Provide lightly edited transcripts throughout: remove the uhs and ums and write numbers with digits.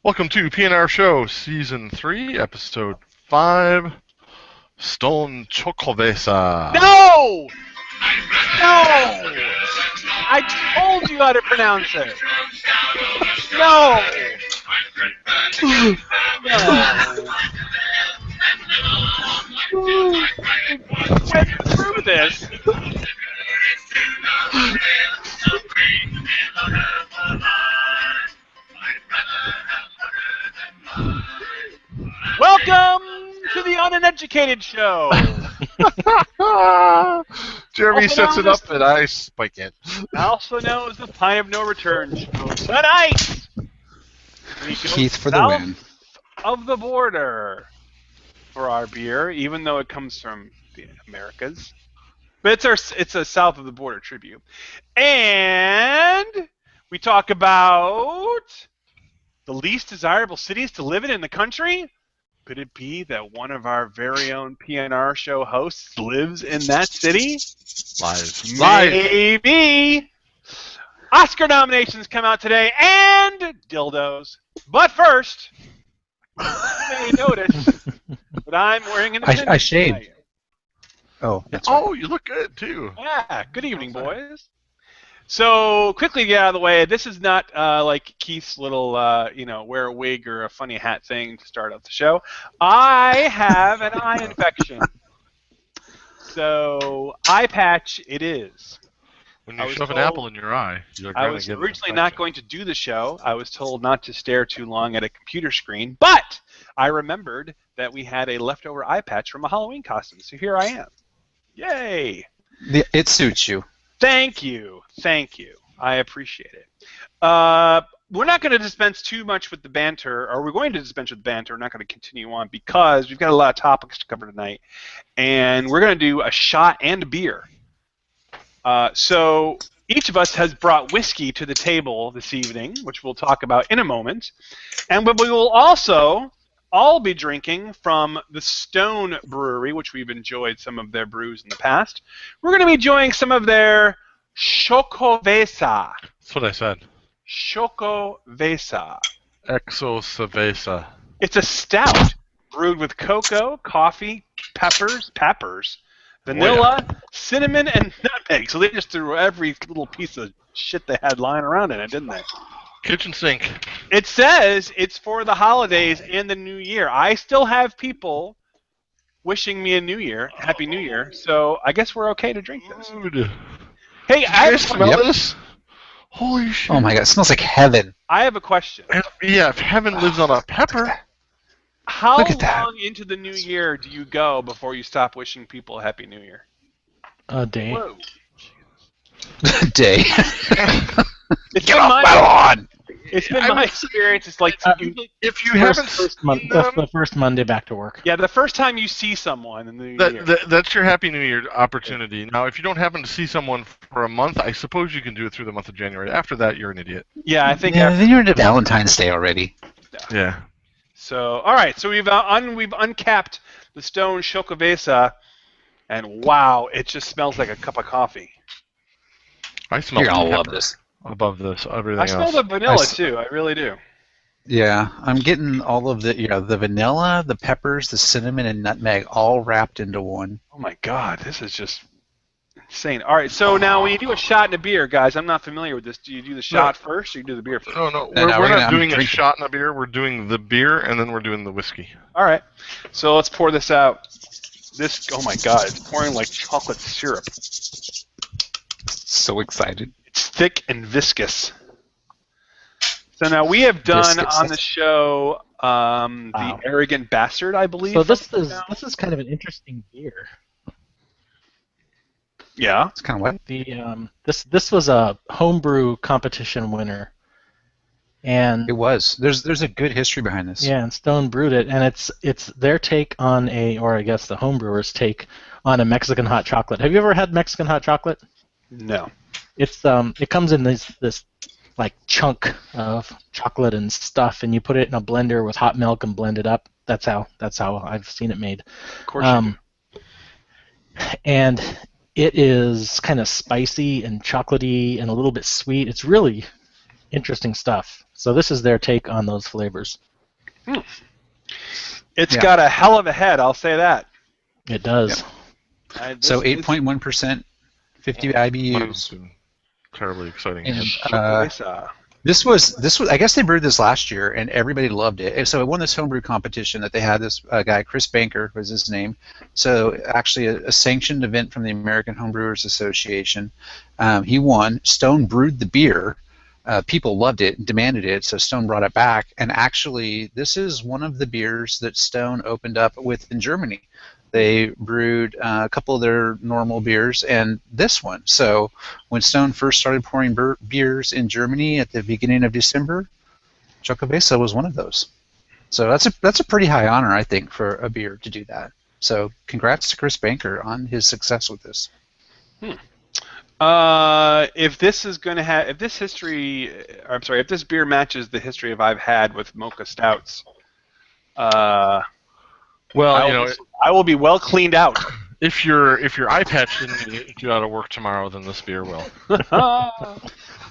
Welcome to PNRShow Season 3, Episode 5, Stolen XOCOVESA. No! No! I told you how to pronounce it. No! No. Get through this. Welcome to the Uneducated Show. Jeremy Also sets it known up and I spike it. Also known as the Pine of No Return Show. Tonight, we go Keith for the south win. of the border for our beer, even though it comes from the Americas. But it's a south of the border tribute. And we talk about the least desirable cities to live in the country. Could it be that one of our very own PNR show hosts lives in that city? Lies. Maybe. Oscar nominations come out today, and dildos. But first, you may notice that I'm wearing an I shaved. tonight. Oh, that's right. Oh, you look good too. Yeah, good evening, boys. So, quickly get out of the way, this is not like Keith's little, wear a wig or a funny hat thing to start out the show. I have an eye infection. So, eye patch it is. When you shove an apple in your eye, you're I going was to get an originally infection. not going to do the show. I was told not to stare too long at a computer screen, but I remembered that we had a leftover eye patch from a Halloween costume, so here I am. Yay! It suits you. Thank you. Thank you. I appreciate it. We're not going to dispense too much with the banter, or we're going to dispense with banter. We're not going to continue on because we've got a lot of topics to cover tonight, and we're going to do a shot and a beer. So each of us has brought whiskey to the table this evening, which we'll talk about in a moment, and we will also all be drinking from the Stone Brewery, which we've enjoyed some of their brews in the past. We're going to be enjoying some of their XOCOVESA. That's what I said. XOCOVESA. XOCOVESA. It's a stout brewed with cocoa, coffee, peppers, vanilla, cinnamon, and nutmeg. So they just threw every little piece of shit they had lying around in it, didn't they? Kitchen sink. It says it's for the holidays and the new year. I still have people wishing me a new year, happy new year, so I guess we're okay to drink this. Dude. Hey, Did you guys smell this? Holy shit. Oh my god, it smells like heaven. I have a question. Yeah, if heaven lives on a pepper. How Look at that. long into the new year do you go before you stop wishing people a happy new year? A day. Whoa. Day. It's Get been off my my lawn! It's been my experience. It's like If you haven't First seen the first Monday back to work. yeah, the first time you see someone in the new year. that's your Happy New Year opportunity. Now, if you don't happen to see someone for a month, I suppose you can do it through the month of January. After that, you're an idiot. Yeah, I think. Yeah, after, then you're into Valentine's Day already. Yeah. so, all right. So we've uncapped the Stone XOCOVESA, and wow, it just smells like a cup of coffee. I smell You're gonna love pepper this. above this. Everything I smell else. the vanilla I s- too. I really do. Yeah, I'm getting all of the the vanilla, the peppers, the cinnamon, and nutmeg all wrapped into one. Oh my God, this is just insane. All right, so now when you do a shot and a beer, guys, I'm not familiar with this. Do you do the shot first, or you do the beer first? No, No, we're we're not I'm doing a drinking. shot and a beer. We're doing the beer, and then we're doing the whiskey. All right, so let's pour this out. This, oh my God, it's pouring like chocolate syrup. So excited. It's thick and viscous. So now we have done Viscous. on the show the Wow. Arrogant Bastard, I believe. So this is kind of an interesting beer. Yeah. It's kind of what? The this was a homebrew competition winner, and It was. There's a good history behind this. yeah, and Stone brewed it, and it's their take on or I guess the homebrewers' take on a Mexican hot chocolate. Have you ever had Mexican hot chocolate? No. It's it comes in this like chunk of chocolate and stuff, and you put it in a blender with hot milk and blend it up. That's how I've seen it made. Of course you do. And it is kind of spicy and chocolatey and a little bit sweet. It's really interesting stuff. So this is their take on those flavors. It's got a hell of a head, I'll say that. It does. So 8.1%, 50 IBUs. Terribly exciting. And, This was. I guess they brewed this last year, and everybody loved it. And so it won this homebrew competition that they had. This guy, Chris Banker, was his name. So actually, a sanctioned event from the American Homebrewers Association. He won. Stone brewed the beer. People loved it and demanded it, so Stone brought it back. And actually, this is one of the beers that Stone opened up with in Germany. They brewed a couple of their normal beers and this one. So when Stone first started pouring beers in Germany at the beginning of December, XOCOVESA was one of those. So that's a pretty high honor, I think, for a beer to do that. So congrats to Chris Banker on his success with this. If this is going to have, if this beer matches the history I've had with mocha stouts, well, I will be well cleaned out. If your eye patch didn't get out of work tomorrow, then this beer will.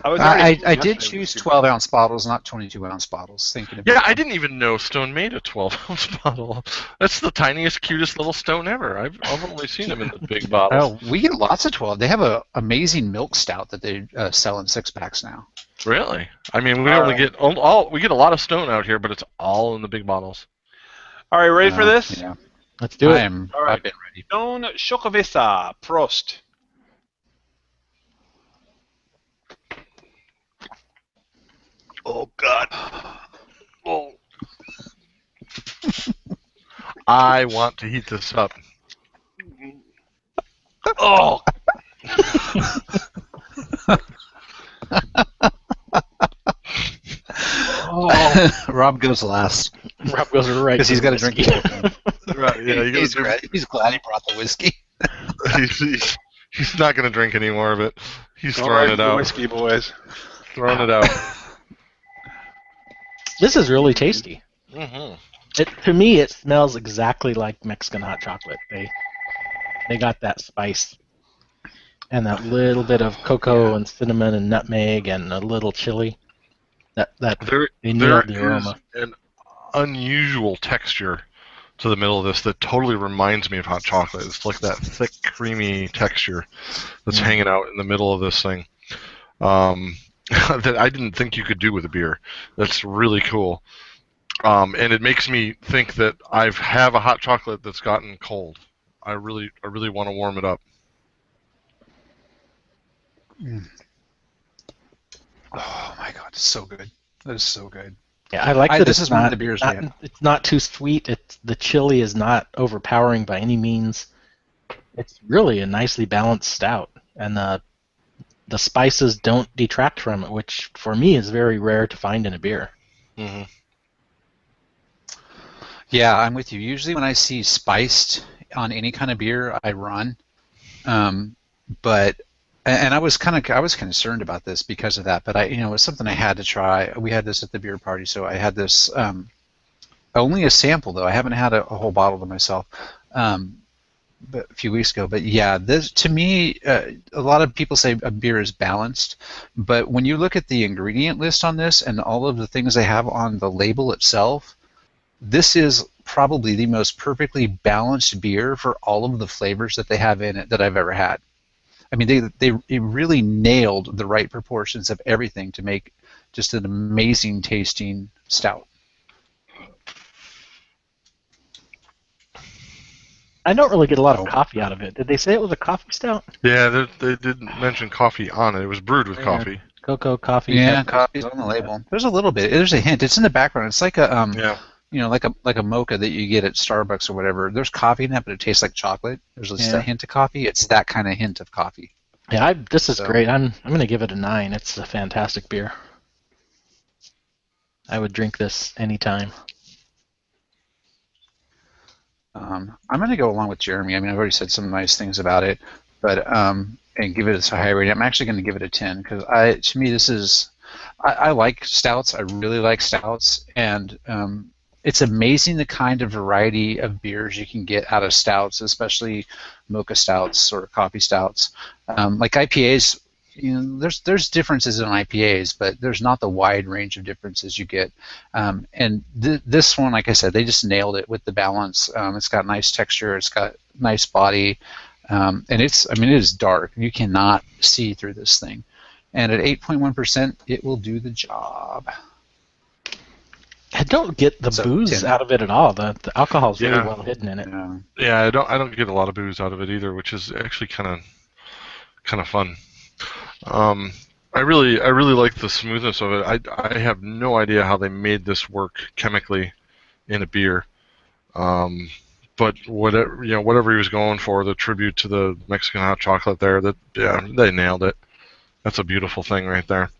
I did choose 12-ounce bottles, not 22-ounce bottles. I didn't even know Stone made a 12-ounce bottle. That's the tiniest, cutest little Stone ever. I've only seen them in the big bottles. Oh, we get lots of 12. They have an amazing milk stout that they sell in 6-packs now. Really? I mean, we only get we get a lot of Stone out here, but it's all in the big bottles. All right, ready for this? Yeah. Let's do it. All right. I've been ready. Stone XOCOVESA. Prost. Oh, God. Oh. I want to heat this up. Oh. Rob goes last. Rob goes right because he's got to drink it. Right, yeah, he's glad he brought the whiskey. he's not going to drink any more of it. He's throwing it out. Whiskey, boys. Throwing it out. This is really tasty. Mm-hmm. To me, it smells exactly like Mexican hot chocolate. They got that spice and that little bit of cocoa and cinnamon and nutmeg and a little chili. They nailed the aroma. An unusual texture to the middle of this that totally reminds me of hot chocolate. It's like that thick, creamy texture that's hanging out in the middle of this thing that I didn't think you could do with a beer. That's really cool. And it makes me think that I have a hot chocolate that's gotten cold. I really want to warm it up. Oh my God, it's so good. That is so good. Yeah, I like that. This is one of the beers. It's not too sweet. The chili is not overpowering by any means. It's really a nicely balanced stout, and the spices don't detract from it, which for me is very rare to find in a beer. Mm-hmm. Yeah, I'm with you. Usually when I see spiced on any kind of beer, I run. And I was concerned about this because of that, but it was something I had to try. We had this at the beer party, so I had this only a sample though. I haven't had a whole bottle to myself, but a few weeks ago. But yeah, this to me, a lot of people say a beer is balanced, but when you look at the ingredient list on this and all of the things they have on the label itself, this is probably the most perfectly balanced beer for all of the flavors that they have in it that I've ever had. I mean, they really nailed the right proportions of everything to make just an amazing tasting stout. I don't really get a lot of coffee out of it. Did they say it was a coffee stout? Yeah, they didn't mention coffee on it. It was brewed with coffee. Cocoa, coffee. Yeah, coffee's on the label. There's a little bit. There's a hint. It's in the background. It's like a like a mocha that you get at Starbucks or whatever. There's coffee in that, but it tastes like chocolate. There's just a hint of coffee. It's that kind of hint of coffee. Yeah, this is great. I'm going to give it a 9. It's a fantastic beer. I would drink this anytime. I'm going to go along with Jeremy. I mean, I've already said some nice things about it, but and give it a high rating. I'm actually going to give it a 10 because to me this is I like stouts. I really like stouts, and it's amazing the kind of variety of beers you can get out of stouts, especially mocha stouts or coffee stouts. Like IPAs, there's differences in IPAs, but there's not the wide range of differences you get. And this one, like I said, they just nailed it with the balance. It's got nice texture. It's got nice body. And it is dark. You cannot see through this thing. And at 8.1%, it will do the job. I don't get the booze out of it at all. The alcohol's really Yeah. well hidden in it. Yeah, I don't get a lot of booze out of it either, which is actually kind of fun. I really like the smoothness of it. I have no idea how they made this work chemically in a beer. But whatever he was going for, the tribute to the Mexican hot chocolate there, they nailed it. That's a beautiful thing right there.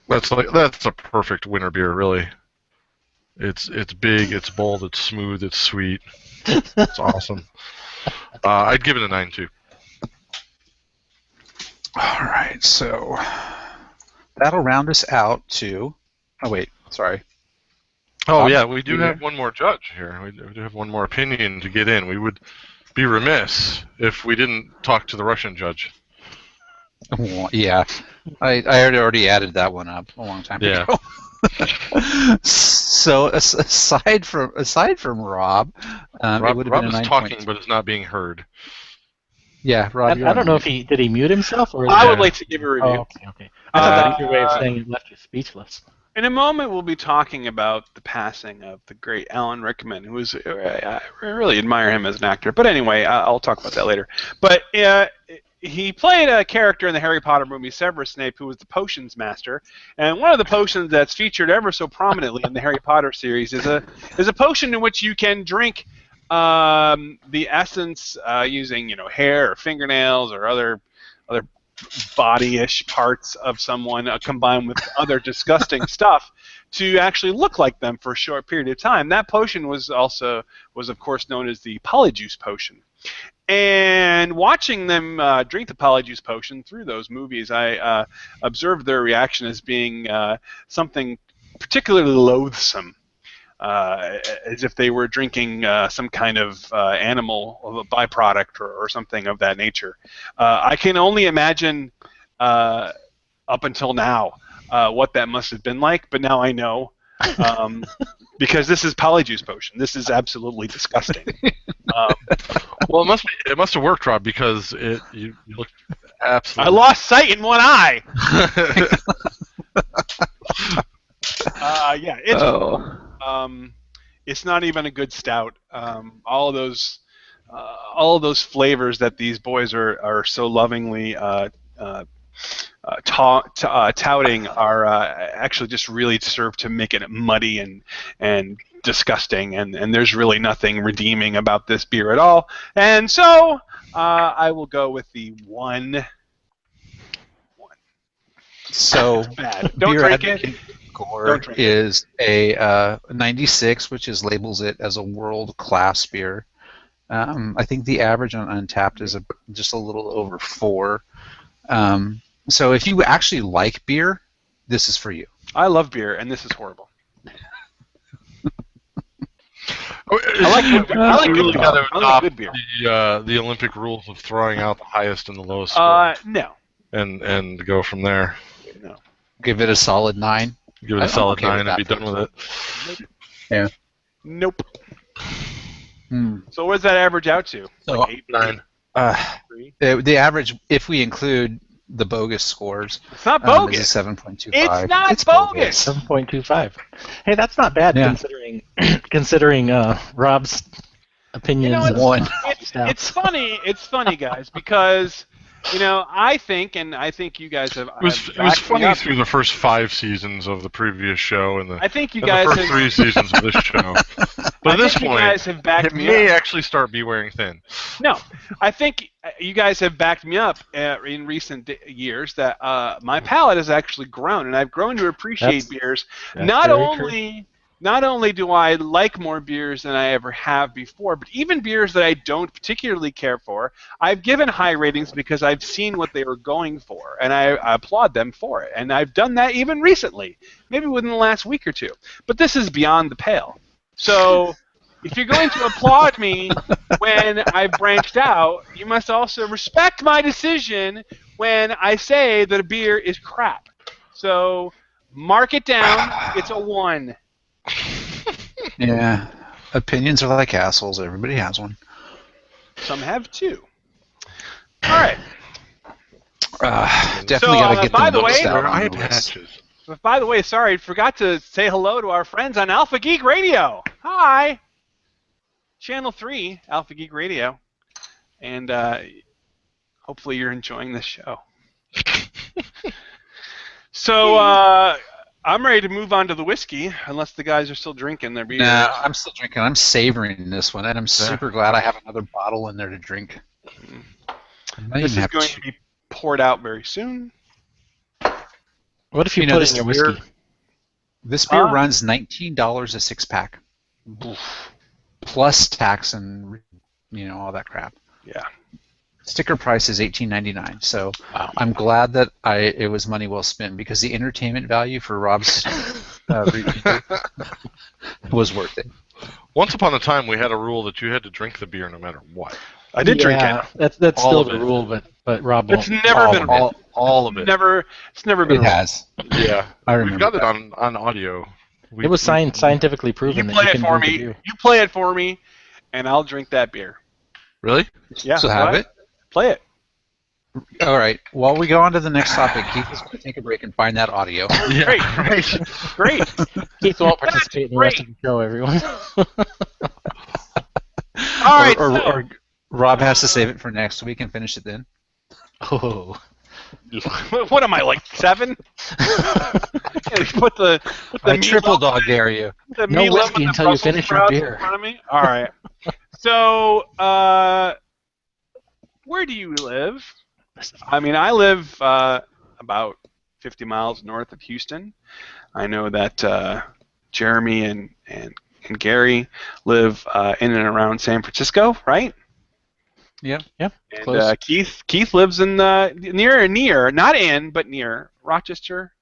That's a perfect winter beer, really. It's big, it's bold, it's smooth, it's sweet. It's awesome. I'd give it a 9 too. All right, so that'll round us out to. Oh wait, sorry. Oh yeah, we do have one more judge here. We do have one more opinion to get in. We would be remiss if we didn't talk to the Russian judge. Well, yeah, I already added that one up a long time ago. So aside from Rob, it would have been a 9. Rob is talking, but it's not being heard. Yeah, Rob. I don't know if did he mute himself or. I would like to give a review. Oh, okay. I thought that was your way of saying he left you speechless. In a moment, we'll be talking about the passing of the great Alan Rickman, who was I really admire him as an actor. But anyway, I'll talk about that later. But he played a character in the Harry Potter movie, Severus Snape, who was the potions master. And one of the potions that's featured ever so prominently in the Harry Potter series is a potion in which you can drink the essence using hair or fingernails or other body-ish parts of someone combined with other disgusting stuff to actually look like them for a short period of time. That potion was of course known as the Polyjuice potion. And watching them drink the Polyjuice potion through those movies, I observed their reaction as being something particularly loathsome. As if they were drinking some kind of animal, of a byproduct or something of that nature. I can only imagine up until now what that must have been like, but now I know because this is Polyjuice potion. This is absolutely disgusting. Well, it must have worked, Rob, because you look absolutely. I lost sight in one eye. Yeah, it's not even a good stout. All of those flavors that these boys are so lovingly touting are actually just really serve to make it muddy and disgusting, and there's really nothing redeeming about this beer at all. And so I will go with the 1. So bad. Don't drink it. Score is a 96, which labels it as a world-class beer. I think the average on Untappd is just a little over 4. So if you actually like beer, this is for you. I love beer, and this is horrible. I like good beer. The Olympic rules of throwing out the highest and the lowest score. No. And go from there. No. Give it a solid 9. Give it a solid 9 and be done with it. Yeah. Nope. So what does that average out to? So, like 8, 9. 3? The average, if we include the bogus scores, it's not bogus. Is 7.25. It's not bogus. 7.25. Hey, that's not bad considering Rob's opinions. It's funny. It's funny, guys, because I think you guys have. It was funny through the first 5 seasons of the previous show and the first 3 seasons of this show. But at this point, it may actually start be wearing thin. No, I think you guys have backed me up in recent years that my palate has actually grown, and I've grown to appreciate beers. Not only do I like more beers than I ever have before, but even beers that I don't particularly care for, I've given high ratings because I've seen what they were going for, and I applaud them for it. And I've done that even recently, maybe within the last week or two. But this is beyond the pale. So, if you're going to applaud me when I branched out, you must also respect my decision when I say that a beer is crap. So mark it down. It's a 1. Yeah. Opinions are like assholes. Everybody has one. Some have 2. All right. Definitely got to get by the the way- most out Their on eye the list. patches. But by the way, sorry, I forgot to say hello to our friends on Alpha Geek Radio. Hi. Channel 3, Alpha Geek Radio. And hopefully you're enjoying this show. So I'm ready to move on to the whiskey, unless the guys are still drinking their beer. Nah, I'm still drinking. I'm savoring this one, and I'm super glad I have another bottle in there to drink. This is going to be poured out very soon. What if you, You know, put this in your beer- whiskey? This beer runs $19 a 6-pack, plus tax and all that crap. Yeah. Sticker price is $18.99. So Wow. I'm glad that it was money well spent, because the entertainment value for Rob's review was worth it. Once upon a time, we had a rule that you had to drink the beer no matter what. I did drink it. That's All still of the it. rule, but Rob won't. It's never been All of it. It's never been It has. Yeah, I we've remember got it on audio. It was scientifically proven You that play you it can for drink the me. beer. You play it for me, and I'll drink that beer. Really? Yeah. So have go it. ahead. Play it. All right. While we go on to the next topic, Keith is going to take a break and find that audio. Great. Great. Keith won't participate in the rest of the show, everyone. All right. Or Rob has to save it for next week and finish it then. Oh. What am I, like 7? put the I meatloaf- triple dog dare you. the No meatloaf whiskey and the until you Brussels finish your sprouts beer. in front of me? All right. So, where do you live? I mean, I live about 50 miles north of Houston. I know that Jeremy and Gary live in and around San Francisco, right? Yeah. Yeah. And Close. Keith lives in near, not in, but near Rochester,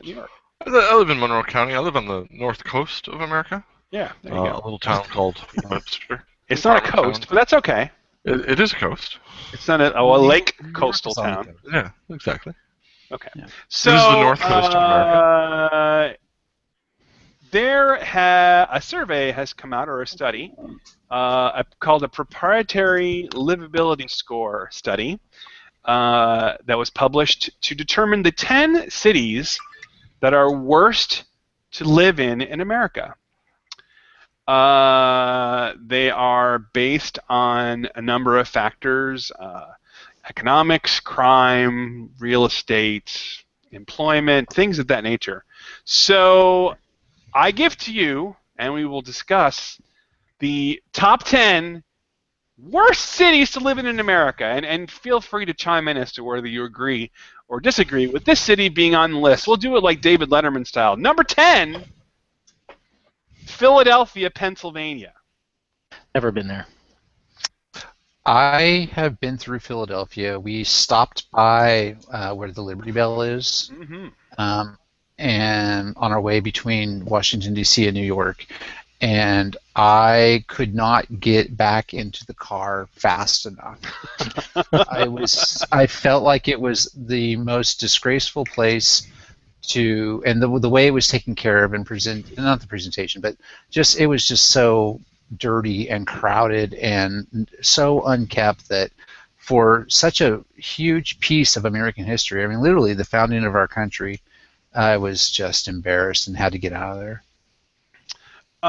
New York. I live in Monroe County. I live on the north coast of America. Yeah, there you A go. little town called Webster. It's not a Private coast, town. but that's okay. It is a coast. It's not a lake coastal It's on the town. coast. Yeah, exactly. Okay. Yeah. So This is the north coast of America. A survey has come out, or a study, called a proprietary livability score study that was published to determine the 10 cities that are worst to live in America. They are based on a number of factors: economics, crime, real estate, employment, things of that nature. So I give to you, and we will discuss the top 10 worst cities to live in America. And feel free to chime in as to whether you agree or disagree with this city being on the list. We'll do it like David Letterman style. Number 10, Philadelphia, Pennsylvania. Never been there. I have been through Philadelphia. We stopped by where the Liberty Bell is, Mm-hmm. and on our way between Washington, D.C. and New York. And I could not get back into the car fast enough. I felt like it was the most disgraceful place to, and the way it was taken care of and not the presentation, but it was just so dirty and crowded and so unkept that for such a huge piece of American history, I mean, literally the founding of our country, I was just embarrassed and had to get out of there.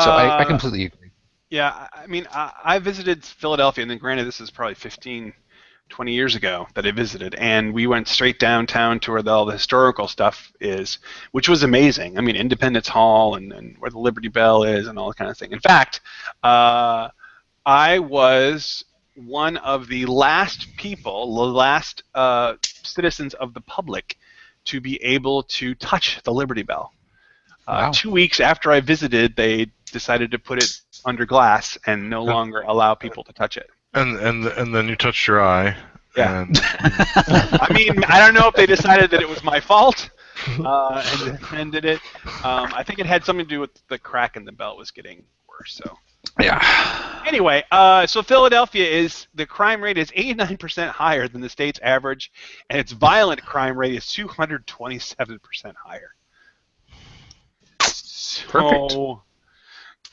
So I completely agree. Yeah, I mean, I visited Philadelphia, and then granted, this is probably 15, 20 years ago that I visited, and we went straight downtown to where all the historical stuff is, which was amazing. I mean, Independence Hall and where the Liberty Bell is and all that kind of thing. In fact, I was one of the last people, the last citizens of the public to be able to touch the Liberty Bell. Wow. 2 weeks after I visited, they decided to put it under glass and no longer allow people to touch it. And then you touched your eye. Yeah. And I mean, I don't know if they decided that it was my fault and did it. I think it had something to do with the crack in the belt was getting worse. So. Yeah. Anyway, so Philadelphia the crime rate is 89% higher than the state's average, and its violent crime rate is 227% higher. Perfect. So,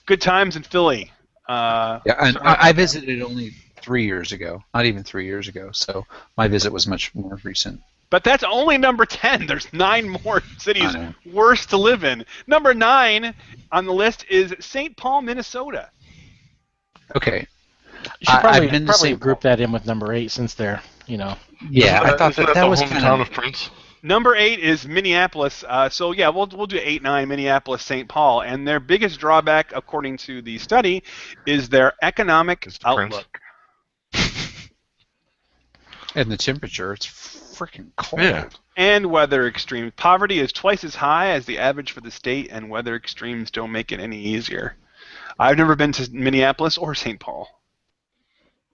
good times in Philly. Yeah, and I visited only 3 years ago, not even 3 years ago, so my visit was much more recent. But that's only number 10. There's 9 more cities I know. worse to live in. Number 9 on the list is St. Paul, Minnesota. Okay. You should I've been to probably St. group that in with number 8 since they're, you know. Yeah, I thought Isn't that the was hometown kind of Prince? Number 8 is Minneapolis. So yeah, we'll do 8, 9, Minneapolis, St. Paul, and their biggest drawback, according to the study, is their economic outlook. And the temperature, it's freaking cold. Yeah. And weather extremes. Poverty is twice as high as the average for the state, and weather extremes don't make it any easier. I've never been to Minneapolis or St. Paul.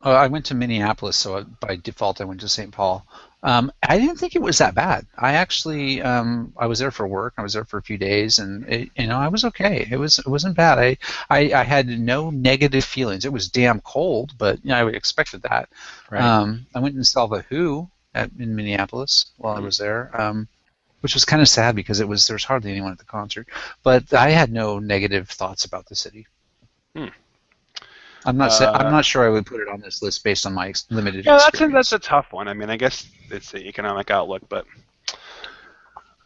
Oh, I went to Minneapolis, so by default I went to St. Paul. I didn't think it was that bad. I actually, I was there for work. I was there for a few days, and I was okay. It wasn't bad. I had no negative feelings. It was damn cold, but I expected that. Right. I went and saw the Who in Minneapolis while I was there, which was kind of sad because there's hardly anyone at the concert. But I had no negative thoughts about the city. I'm not sure I would put it on this list based on my limited experience. That's a tough one. I mean, I guess it's the economic outlook, but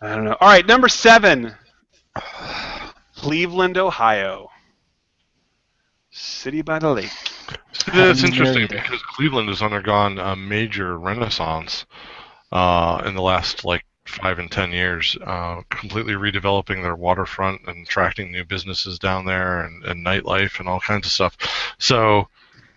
I don't know. All right, number 7, Cleveland, Ohio, city by the lake. That's interesting because Cleveland has undergone a major renaissance in the last 5 and 10 years, completely redeveloping their waterfront and attracting new businesses down there and nightlife and all kinds of stuff. So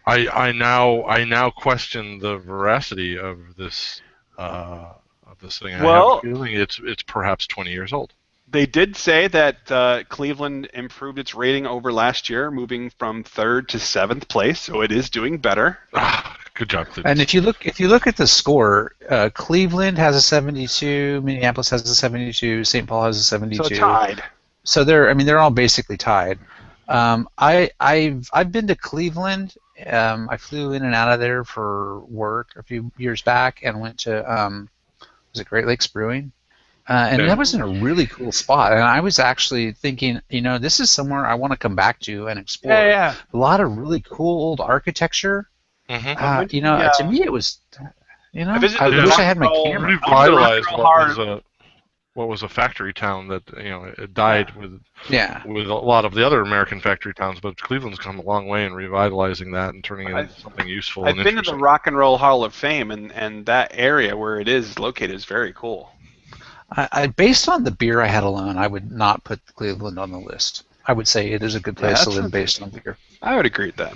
I now question the veracity of this thing. Well, I have a feeling it's perhaps 20 years old. They did say that Cleveland improved its rating over last year, moving from 3rd to 7th place, so it is doing better. Good job, Cleveland. And if you look at the score, Cleveland has a 72, Minneapolis has a 72, St. Paul has a 72. So tied. So they're all basically tied. I've been to Cleveland. I flew in and out of there for work a few years back and went to was it Great Lakes Brewing? And that was in a really cool spot. And I was actually thinking, this is somewhere I want to come back to and explore. Yeah. A lot of really cool old architecture. Mm-hmm. To me it was, I wish I had my camera. Revitalized what was a factory town that it died with a lot of the other American factory towns, but Cleveland's come a long way in revitalizing that and turning it into something useful. I've been to the Rock and Roll Hall of Fame, and that area where it is located is very cool. Based on the beer I had alone, I would not put Cleveland on the list. I would say it is a good place to live based on beer. I would agree with that.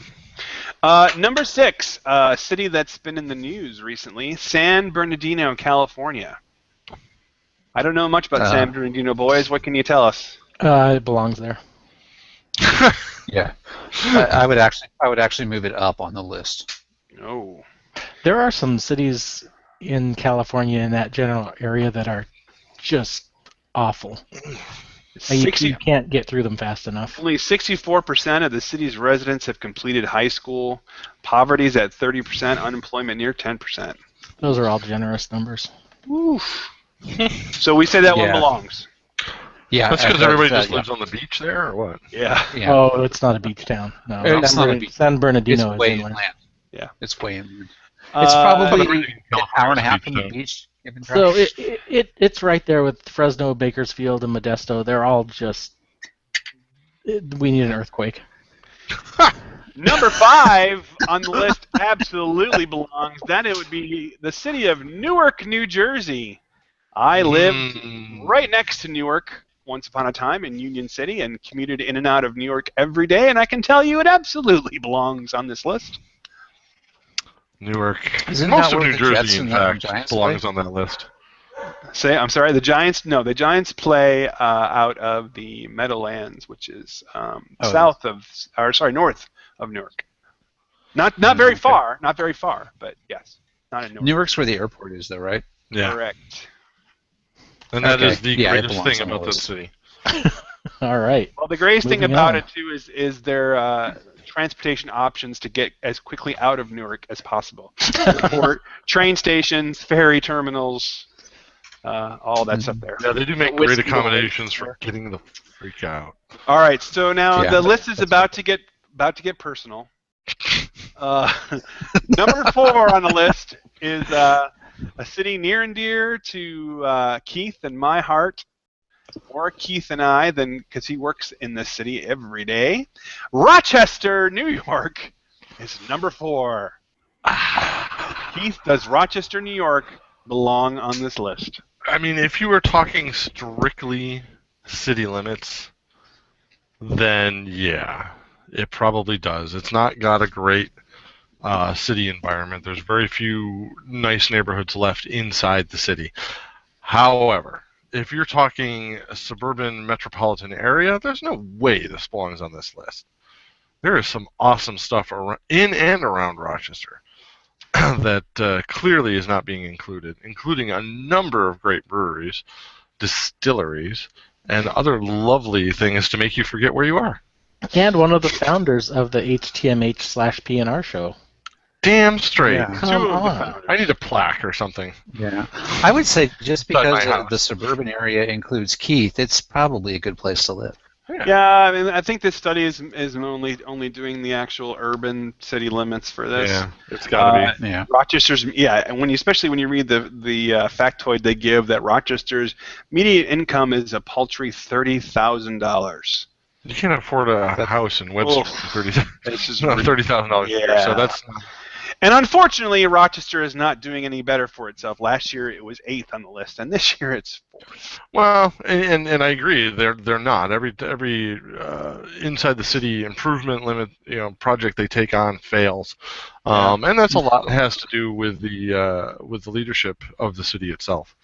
Number 6, a city that's been in the news recently, San Bernardino, California. I don't know much about San Bernardino, boys. What can you tell us? It belongs there. Yeah, I would actually move it up on the list. No. There are some cities in California in that general area that are just awful. You can't get through them fast enough. Only 64% of the city's residents have completed high school. Poverty's at 30%. Unemployment near 10%. Those are all generous numbers. Oof. So we say that one belongs. Yeah, that's because everybody just lives on the beach there, or what? Yeah. Oh, it's not a beach town. No, it's not a beach. San Bernardino is way inland. Yeah, it's way inland. It's probably an hour and a half from the beach. So it's right there with Fresno, Bakersfield, and Modesto. They're all just. We need an earthquake. Number 5 on the list absolutely belongs. Then it would be the city of Newark, New Jersey. I lived right next to Newark once upon a time in Union City and commuted in and out of New York every day, and I can tell you it absolutely belongs on this list. Newark. Isn't Most that of where New the Jersey, in fact, Giants belongs play? on that list. I'm sorry, the Giants? No, the Giants play out of the Meadowlands, which is north of Newark. Not very far, but yes, not in Newark. Newark's where the airport is, though, right? Yeah. Correct. And that is the it greatest belongs thing on the about that list. city. All right. Well, the greatest thing Moving about on. it too is their transportation options to get as quickly out of Newark as possible. Port, train stations, ferry terminals, all that stuff there. Yeah, they do make great accommodations for getting the freak out. All right, so now Yeah, the list is about to get personal. Number 4 on the list is a city near and dear to Keith and my heart, more Keith and I than because he works in this city every day. Rochester, New York is number 4. Keith, does Rochester, New York belong on this list? I mean, if you were talking strictly city limits, then yeah, it probably does. It's not got a great city environment. There's very few nice neighborhoods left inside the city. However, if you're talking a suburban metropolitan area, there's no way this belongs on this list. There is some awesome stuff in and around Rochester that clearly is not being included, including a number of great breweries, distilleries, and other lovely things to make you forget where you are. And one of the founders of the HTMH/PNRShow. Damn straight. Yeah. Come on. I need a plaque or something. Yeah. I would say just Not my because house. the suburban area includes Keith, it's probably a good place to live. Yeah, I mean, I think this study is only doing the actual urban city limits for this. Yeah, it's got to be. Yeah. Rochester's, yeah, and especially when you read the factoid they give that Rochester's median income is a paltry $30,000. You can't afford a house in Webster for $30,000 a year, Yeah. so that's... And unfortunately, Rochester is not doing any better for itself. Last year it was 8th on the list, and this year it's 4th. Well, and I agree, they're not. Every inside the city improvement limit project they take on fails, and that's a lot has to do with the leadership of the city itself.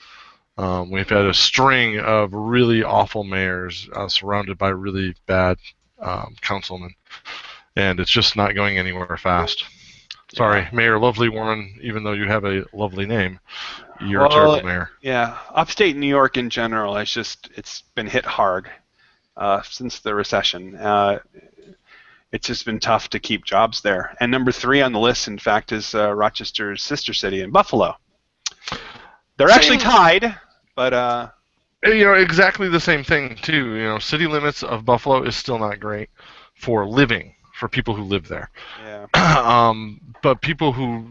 We've had a string of really awful mayors surrounded by really bad councilmen, and it's just not going anywhere fast. Sorry, Mayor Lovely Warren, even though you have a lovely name, you're a terrible mayor. Yeah, upstate New York in general, it's been hit hard since the recession. It's just been tough to keep jobs there. And number 3 on the list, in fact, is Rochester's sister city in Buffalo. They're actually tied, but... exactly the same thing, too. City limits of Buffalo is still not great for living, for people who live there. Yeah. But people who,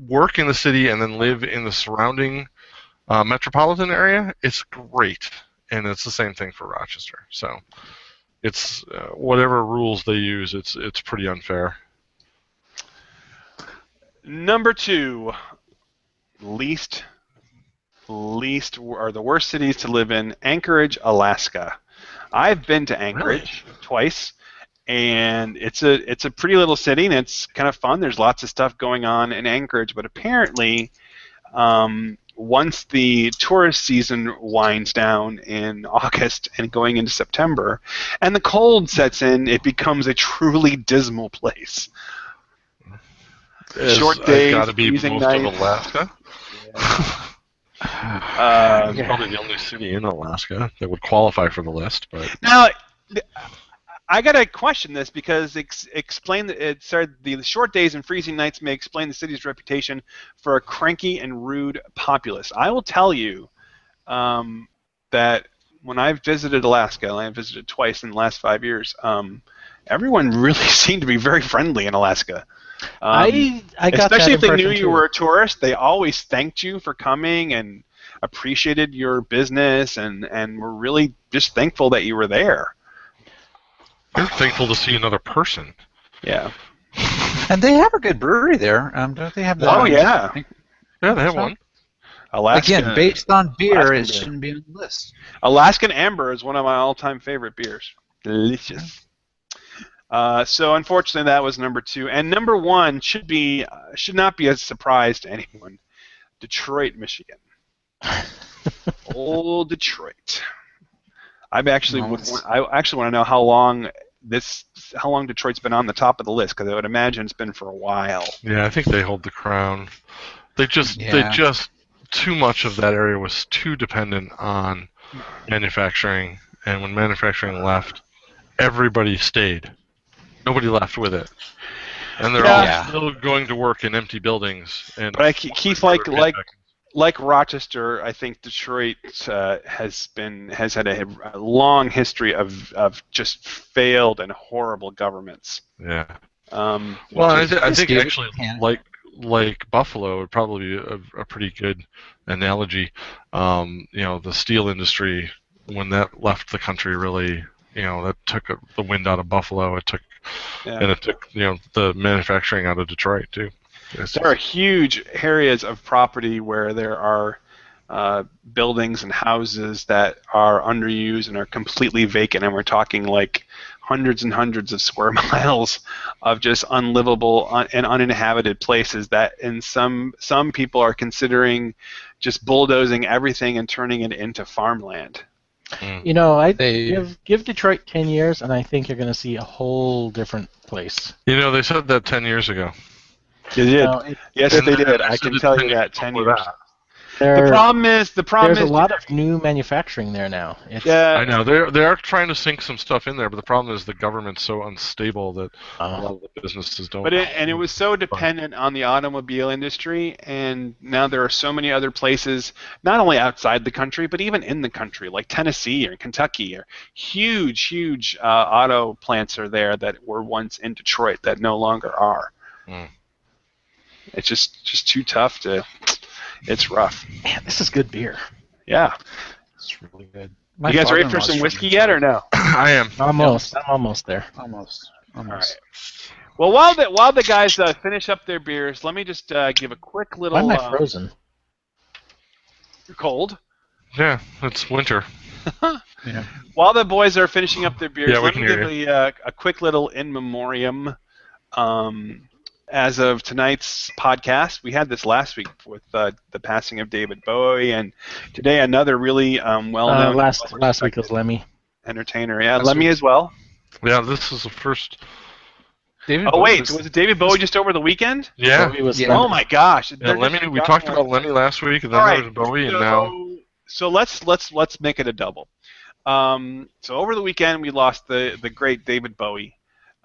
work in the city and then live in the surrounding metropolitan area, it's great. And it's the same thing for Rochester. So it's whatever rules they use, it's pretty unfair. Number 2, least are the worst cities to live in, Anchorage, Alaska. I've been to Anchorage twice. And it's a pretty little city, and it's kind of fun. There's lots of stuff going on in Anchorage, but apparently, once the tourist season winds down in August and going into September, and the cold sets in, it becomes a truly dismal place. Short days, got to be most freezing of nights. Alaska. Yeah. It's probably the only city in Alaska that would qualify for the list, but Now, I gotta question this because the short days and freezing nights may explain the city's reputation for a cranky and rude populace. I will tell you that when I've visited Alaska, and I've visited twice in the last 5 years, everyone really seemed to be very friendly in Alaska. I got especially if that they knew impression you were a tourist, they always thanked you for coming and appreciated your business and were really just thankful that you were there. they're thankful to see another person. Yeah. And they have a good brewery there. Don't they have that? Oh, yeah. Yeah, they have one. Alaska, Again, based on beer, Alaskan it beer. shouldn't be on the list. Alaskan Amber is one of my all-time favorite beers. Delicious. So unfortunately, that was number 2, and number 1 should not be a surprise to anyone. Detroit, Michigan. Old Detroit. I actually want to know how long Detroit's been on the top of the list, because I would imagine it's been for a while. Yeah, I think they hold the crown. They just too much of that area was too dependent on manufacturing, and when manufacturing left, everybody stayed. nobody left with it, and they're Yeah. all still going to work in empty buildings. And But Keith, like Rochester, I think Detroit has had a long history of just failed and horrible governments. Yeah. Well, I think actually, like Buffalo would probably be a pretty good analogy. The steel industry, when that left the country, really, that took the wind out of Buffalo. It took the manufacturing out of Detroit too. There are huge areas of property where there are buildings and houses that are underused and are completely vacant, and we're talking like hundreds and hundreds of square miles of just unlivable and uninhabited places that some people are considering just bulldozing everything and turning it into farmland. Give Detroit 10 years, and I think you're going to see a whole different place. They said that 10 years ago. They did. Yes, they did. I can tell you that 10 years. The problem is there's a lot of new manufacturing there now. I know they are trying to sink some stuff in there, but the problem is the government's so unstable that a lot of the businesses don't. And it was so dependent on the automobile industry, and now there are so many other places, not only outside the country, but even in the country, like Tennessee or Kentucky, or huge auto plants are there that were once in Detroit that no longer are. It's just too tough to. It's rough. Man, this is good beer. Yeah. It's really good. You guys ready for some whiskey yet, or no? I am. Almost. I'm almost there. Almost. All right. Well, while the guys finish up their beers, let me just give a quick little. Why am I frozen? You're cold. Yeah, it's winter. Yeah. While the boys are finishing up their beers, let me give a quick little in memoriam. As of tonight's podcast, we had this last week with the passing of David Bowie, and today another really well-known last week was Lemmy entertainer. Yeah, Lemmy as well. Yeah, this is the first. Was it David Bowie just over the weekend? Yeah. Oh my gosh. Yeah, Lemmy. We talked about Lemmy last week, and then there was Bowie, and now. So let's make it a double. So over the weekend we lost the great David Bowie.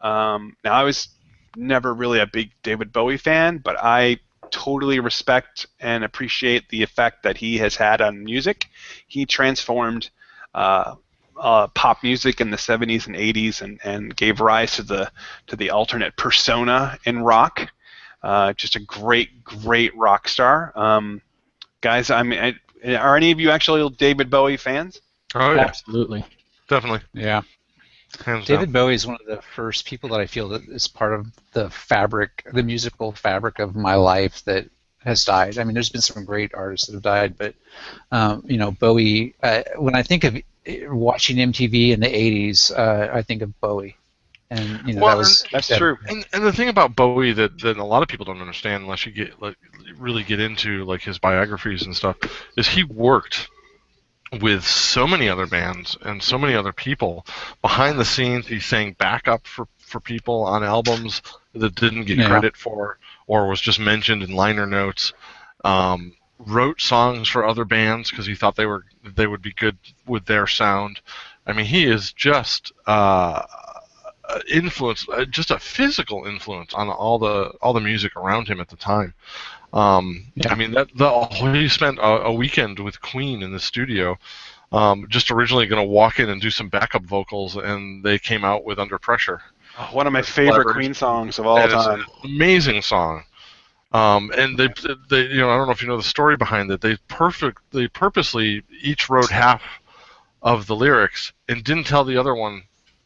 Now I was never really a big David Bowie fan, but I totally respect and appreciate the effect that he has had on music. He transformed pop music in the 70s and 80s and gave rise to the alternate persona in rock. Just a great rock star. Guys, are any of you actually David Bowie fans? Oh, yeah. Absolutely. Definitely. Yeah. David Bowie is one of the first people that I feel that is part of the musical fabric of my life that has died. I mean, there's been some great artists that have died, but Bowie. When I think of watching MTV in the '80s, I think of Bowie, and that's true. And the thing about Bowie that a lot of people don't understand unless you really get into like his biographies and stuff is he worked with so many other bands and so many other people behind the scenes. He sang backup for people on albums that didn't get credit for or was just mentioned in liner notes. Wrote songs for other bands because he thought they would be good with their sound. I mean, he is just influence, just a physical influence on all the music around him at the time. I mean, he spent a weekend with Queen in the studio, just originally going to walk in and do some backup vocals, and they came out with Under Pressure. Oh, one of my favorite Queen songs of all time. It's an amazing song. And they I don't know if you know the story behind it. They purposely each wrote half of the lyrics and didn't tell the other one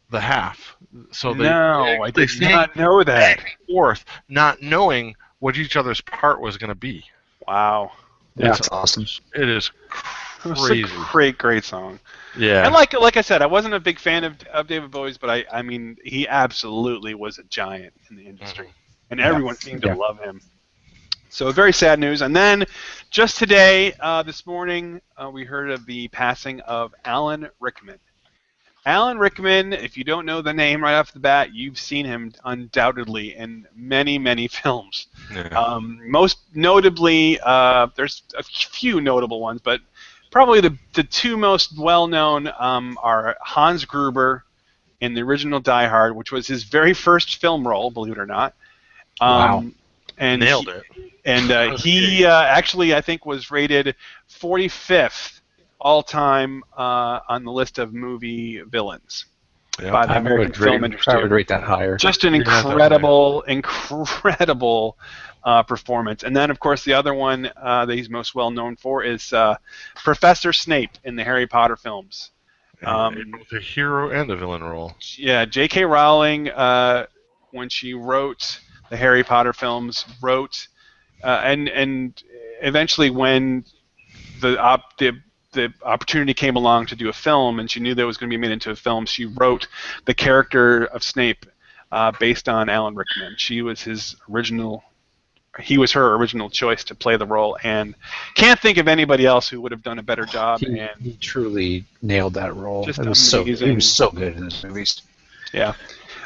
the half. So I did not know that. Forth, not knowing what each other's part was going to be. Wow. That's awesome. It is crazy. It's a great song. Yeah. And like I said, I wasn't a big fan of David Bowie's, but I mean, he absolutely was a giant in the industry. And everyone seemed to love him. So very sad news. And then just today, this morning, we heard of the passing of Alan Rickman. Alan Rickman, if you don't know the name right off the bat, you've seen him undoubtedly in many, many films. Yeah. Most notably, there's a few notable ones, but probably the two most well-known are Hans Gruber in the original Die Hard, which was his very first film role, believe it or not. Wow. And Nailed it. And he actually, I think, was rated 45th all-time on the list of movie villains by the American Film Industry. I would rate that higher. Just an incredible performance. And then, of course, the other one that he's most well known for is Professor Snape in the Harry Potter films. Both a hero and a villain role. Yeah, J.K. Rowling, when she wrote the Harry Potter films, wrote and eventually when the opportunity came along to do a film, and she knew that it was going to be made into a film, she wrote the character of Snape based on Alan Rickman. He was her original choice to play the role, and can't think of anybody else who would have done a better job. He truly nailed that role. Just He was so good in this movie. Yeah.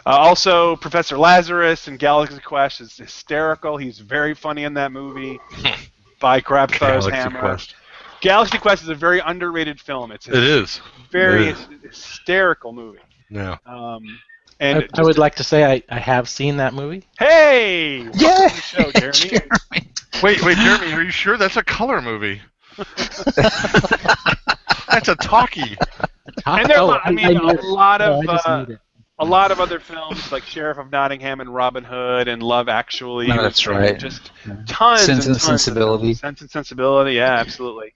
Also, Professor Lazarus in Galaxy Quest is hysterical. He's very funny in that movie. By Crabthar's Hammer. Galaxy Quest is a very underrated film. It is. Very hysterical movie. Yeah. And I would like to say I have seen that movie. Hey! Yeah! Show, Jeremy. Wait, Jeremy, are you sure that's a color movie? That's a talkie. And there are, a lot of other films like Sheriff of Nottingham and Robin Hood and Love Actually. No, that's right. Just tons Sense and tons Sensibility. Sense and Sensibility, yeah, absolutely.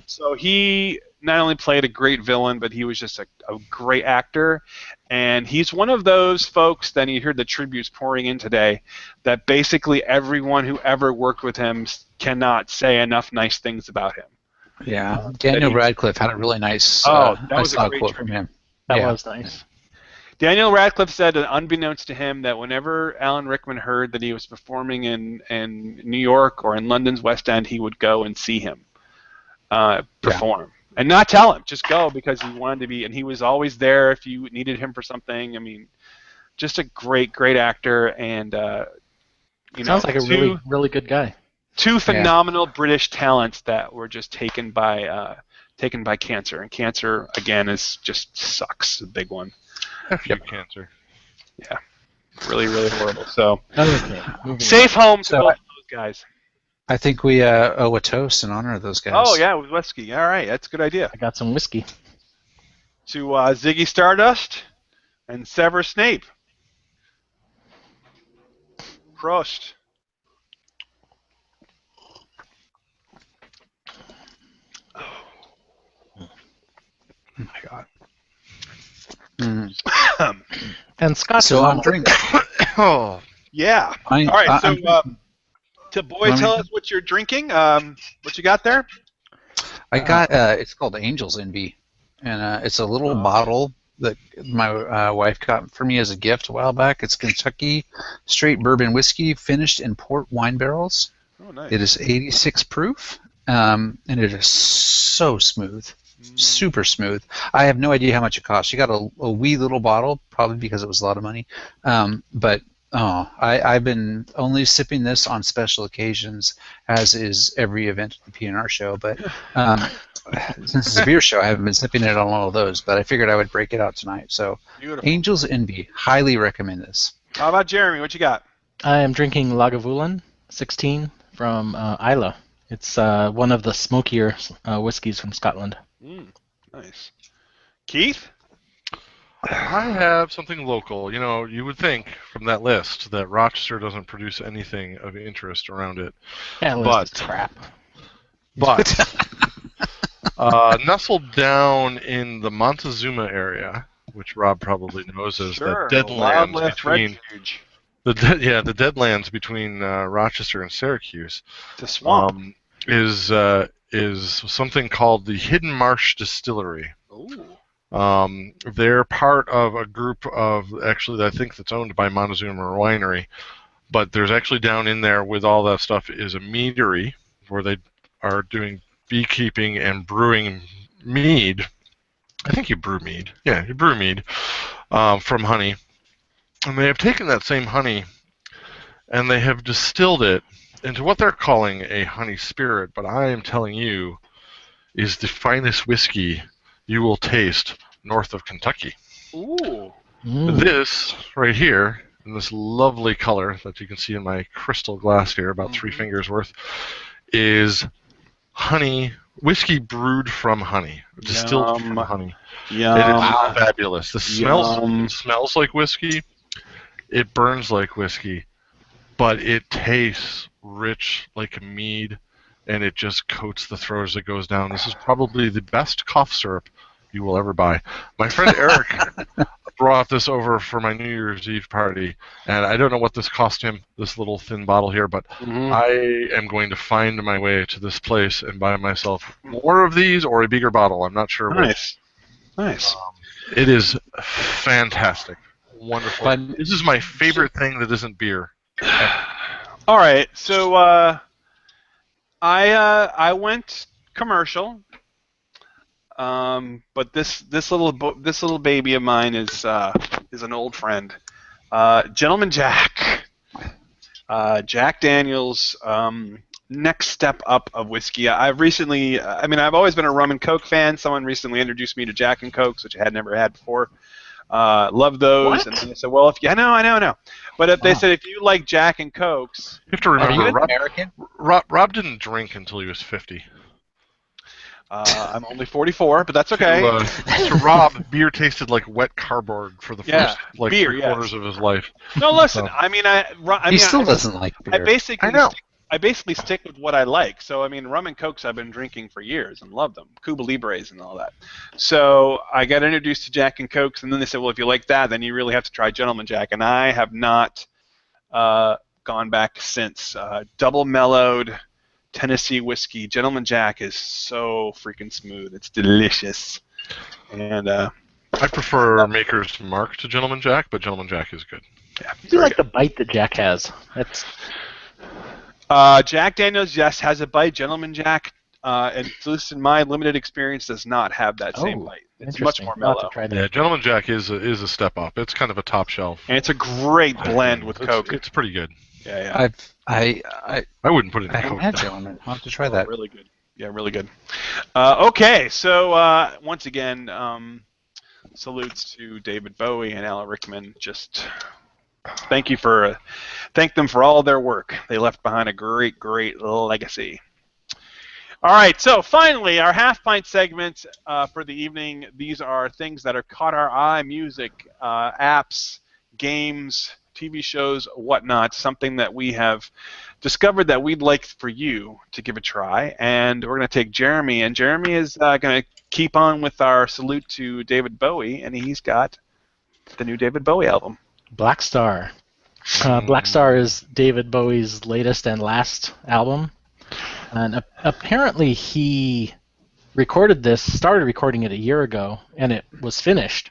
So he not only played a great villain, but he was just a great actor. And he's one of those folks that you hear the tributes pouring in today that basically everyone who ever worked with him cannot say enough nice things about him. Yeah, Daniel Radcliffe had a really nice that was a great quote from him. That was nice. Daniel Radcliffe said, unbeknownst to him, that whenever Alan Rickman heard that he was performing in New York or in London's West End, he would go and see him perform. Yeah. And not tell him, just go because he wanted to be, and he was always there if you needed him for something. I mean, just a great, great actor, and sounds like a really, really good guy. Two phenomenal British talents that were just taken by cancer, and cancer again is just sucks, a big one. Cancer. Yeah, really, really horrible. So, safe home to both of those guys. I think we owe a toast in honor of those guys. Oh yeah, with whiskey. All right, that's a good idea. I got some whiskey. To Ziggy Stardust and Severus Snape. Prost. Oh my God. And Scott. So I'm drinking. Oh yeah. All right. So to tell us what you're drinking. What you got there? I got. It's called Angel's Envy, and it's a little bottle that my wife got for me as a gift a while back. It's Kentucky straight bourbon whiskey finished in port wine barrels. Oh, nice. It is 86 proof, and it is so smooth. Super smooth. I have no idea how much it costs. She got a wee little bottle, probably because it was a lot of money. But I've been only sipping this on special occasions, as is every event at the PNRShow. But since it's a beer show, I haven't been sipping it on all of those. But I figured I would break it out tonight. So, beautiful. Angel's Envy. Highly recommend this. How about Jeremy? What you got? I am drinking Lagavulin 16 from Islay. It's one of the smokier whiskeys from Scotland. Nice. Keith? I have something local. You know, you would think from that list that Rochester doesn't produce anything of interest around it. That list is crap. But nestled down in the Montezuma area, which Rob probably knows as the Deadlands between the Deadlands between Rochester and Syracuse. The swamp. Is something called the Hidden Marsh Distillery. Ooh. They're part of a group of, actually, I think that's owned by Montezuma Winery, but there's actually down in there with all that stuff is a meadery where they are doing beekeeping and brewing mead. I think you brew mead. Yeah, you brew mead from honey. And they have taken that same honey and they have distilled it into what they're calling a honey spirit, but I am telling you is the finest whiskey you will taste north of Kentucky. Ooh. This right here, in this lovely color that you can see in my crystal glass here, about 3 fingers worth, is honey, whiskey brewed from honey, distilled from honey. Yum. It is fabulous. The Yum. smells like whiskey. It burns like whiskey, but it tastes rich like mead, and it just coats the throat as it goes down. This is probably the best cough syrup you will ever buy. My friend Eric brought this over for my New Year's Eve party, and I don't know what this cost him, this little thin bottle here, but I am going to find my way to this place and buy myself more of these or a bigger bottle. I'm not sure which. Nice. It is fantastic. Wonderful. This is my favorite thing that isn't beer. All right, so I went commercial, but this little baby of mine is an old friend, Gentleman Jack, Jack Daniel's next step up of whiskey. I've always been a rum and Coke fan. Someone recently introduced me to Jack and Cokes, which I had never had before. Love those. What? And then they said, well, I know. But if they said, if you like Jack and Cokes, You have to remember, American? Rob didn't drink until he was 50. I'm only 44, but that's okay. To Rob, beer tasted like wet cardboard for the first beer, 3/4 of his life. No, listen. So. He still doesn't like beer. I basically stick with what I like. So, rum and Cokes I've been drinking for years and love them. Cuba Libres and all that. So I got introduced to Jack and Cokes, and then they said, well, if you like that, then you really have to try Gentleman Jack. And I have not gone back since. Double mellowed Tennessee whiskey. Gentleman Jack is so freaking smooth. It's delicious. And I prefer Maker's Mark to Gentleman Jack, but Gentleman Jack is good. Yeah, I do like the bite that Jack has. That's Jack Daniel's, yes, has a bite. Gentleman Jack, at least in my limited experience, does not have that same bite. It's much more I'll have to mellow. try that. Yeah, Gentleman Jack is a step up. It's kind of a top shelf. And it's a great blend with Coke. It's pretty good. Yeah. I wouldn't put it in I haven't Coke. had Gentleman. I'll have to try that. Really good. Yeah, really good. Okay, so once again, salutes to David Bowie and Alan Rickman. Just thank them for all their work. They left behind a great, great legacy. All right, so finally, our half pint segment for the evening. These are things that have caught our eye: music, apps, games, TV shows, whatnot. Something that we have discovered that we'd like for you to give a try. And we're going to take Jeremy, and Jeremy is going to keep on with our salute to David Bowie, and he's got the new David Bowie album. Black Star. Black Star is David Bowie's latest and last album. And apparently he started recording it a year ago, and it was finished.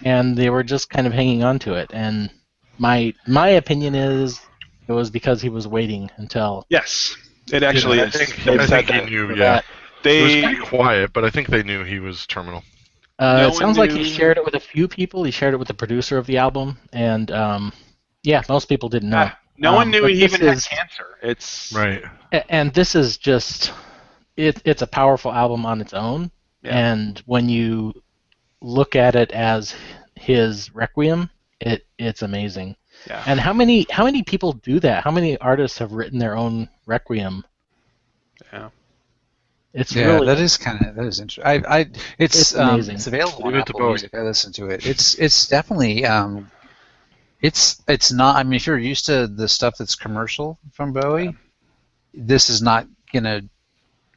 And they were just kind of hanging on to it. And my opinion is it was because he was waiting until... Yes, it actually is. I think he knew, yeah. It was pretty quiet, but I think they knew he was terminal. It sounds like he shared it with a few people. He shared it with the producer of the album, and most people didn't know. No one knew he even had cancer. It's right. And this is just, it's a powerful album on its own, and when you look at it as his Requiem, it's amazing. Yeah. And how many people do that? How many artists have written their own Requiem? Yeah. That is interesting. It's amazing. It's available on Leave it to Apple Bowie. Music. I listen to it. It's definitely it's not. I mean, if you're used to the stuff that's commercial from Bowie, this is not gonna.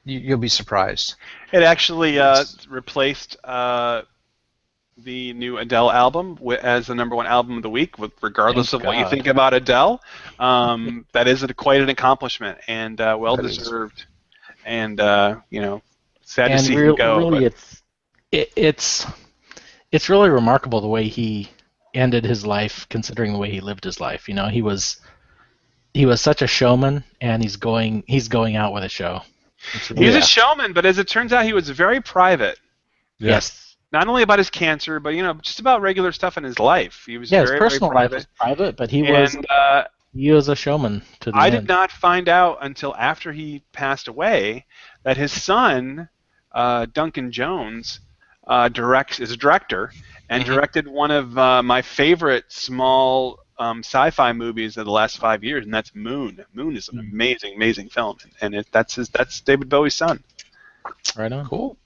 You'll be surprised. It actually replaced the new Adele album as the #1 album of the week, regardless of what you think about Adele. That is quite an accomplishment, and well deserved. And sad to see him go. Really, it's really remarkable the way he ended his life, considering the way he lived his life. He was such a showman, and he's going out with a show. He's a showman, but as it turns out, he was very private. Yes. Not only about his cancer, but just about regular stuff in his life. He was his personal life was private, but he was a showman to the end. I did not find out until after he passed away that his son, Duncan Jones, is a director, and directed one of my favorite small sci-fi movies of the last 5 years, and that's Moon. Moon is an amazing, amazing film, and that's David Bowie's son. Right on. Cool.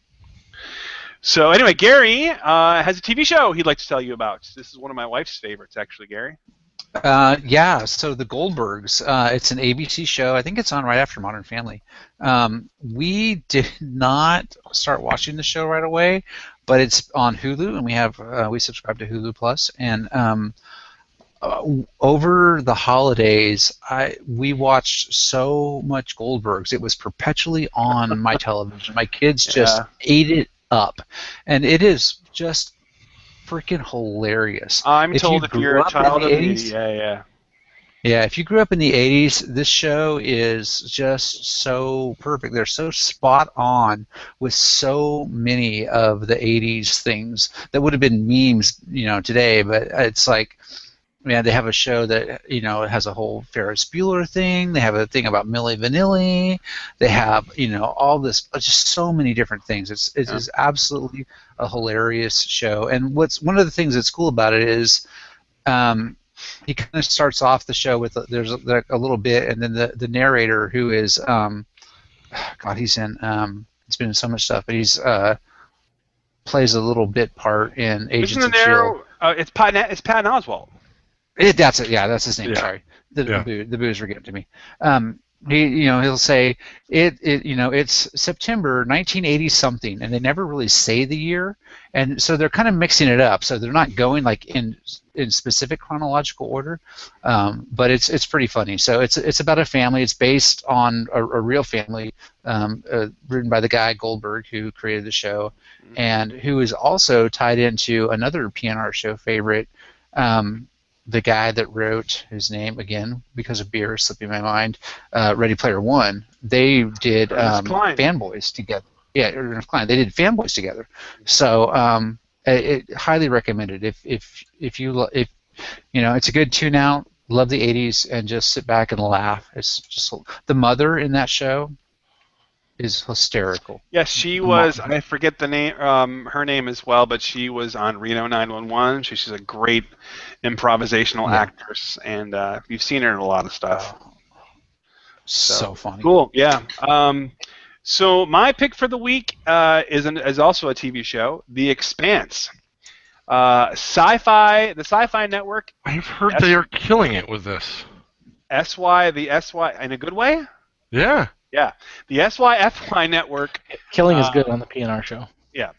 So anyway, Gary has a TV show he'd like to tell you about. This is one of my wife's favorites, actually, Gary. Yeah, so the Goldbergs, it's an ABC show. I think it's on right after Modern Family. We did not start watching the show right away, but it's on Hulu, and we subscribe to Hulu Plus. And over the holidays, we watched so much Goldbergs. It was perpetually on my television. My kids just ate it up, and it is just freaking hilarious. I'm told if you're a child of the 80s, yeah, if you grew up in the 80s, this show is just so perfect. They're so spot on with so many of the 80s things that would have been memes, today, but it's like, man, they have a show that, it has a whole Ferris Bueller thing. They have a thing about Milli Vanilli. They have, all this, just so many different things. It is absolutely a hilarious show. And one of the things that's cool about it is he kind of starts off the show with there's a little bit, and then the narrator, who is God, he's been in so much stuff, but he's plays a little bit part in Agents of S.H.I.E.L.D. It's Patton Oswalt. That's it. Yeah, that's his name. Yeah. Sorry, the booze were getting to me. He'll say it's September 1980 something, and they never really say the year, and so they're kind of mixing it up. So they're not going like in specific chronological order, but it's pretty funny. So it's about a family. It's based on a real family, written by the guy Goldberg who created the show, and who is also tied into another PNRShow favorite. The guy that wrote, his name, again, because of beer slipping my mind, Ready Player One, they did Fanboys together. Yeah, Ernest Cline. They did Fanboys together. So it highly recommended. If it's a good tune out. Love the 80s and just sit back and laugh. It's just the mother in that show is hysterical. Yes, she was. I forget the name, her name as well, but she was on Reno 911. She's a great improvisational actress, and you've seen her in a lot of stuff. So funny. Cool. Yeah. So my pick for the week is also a TV show, The Expanse. The Sci-Fi Network. I've heard they are killing it with this. The SY in a good way. Yeah. Yeah, the SYFY network. Killing is good on the PNR show. Yeah,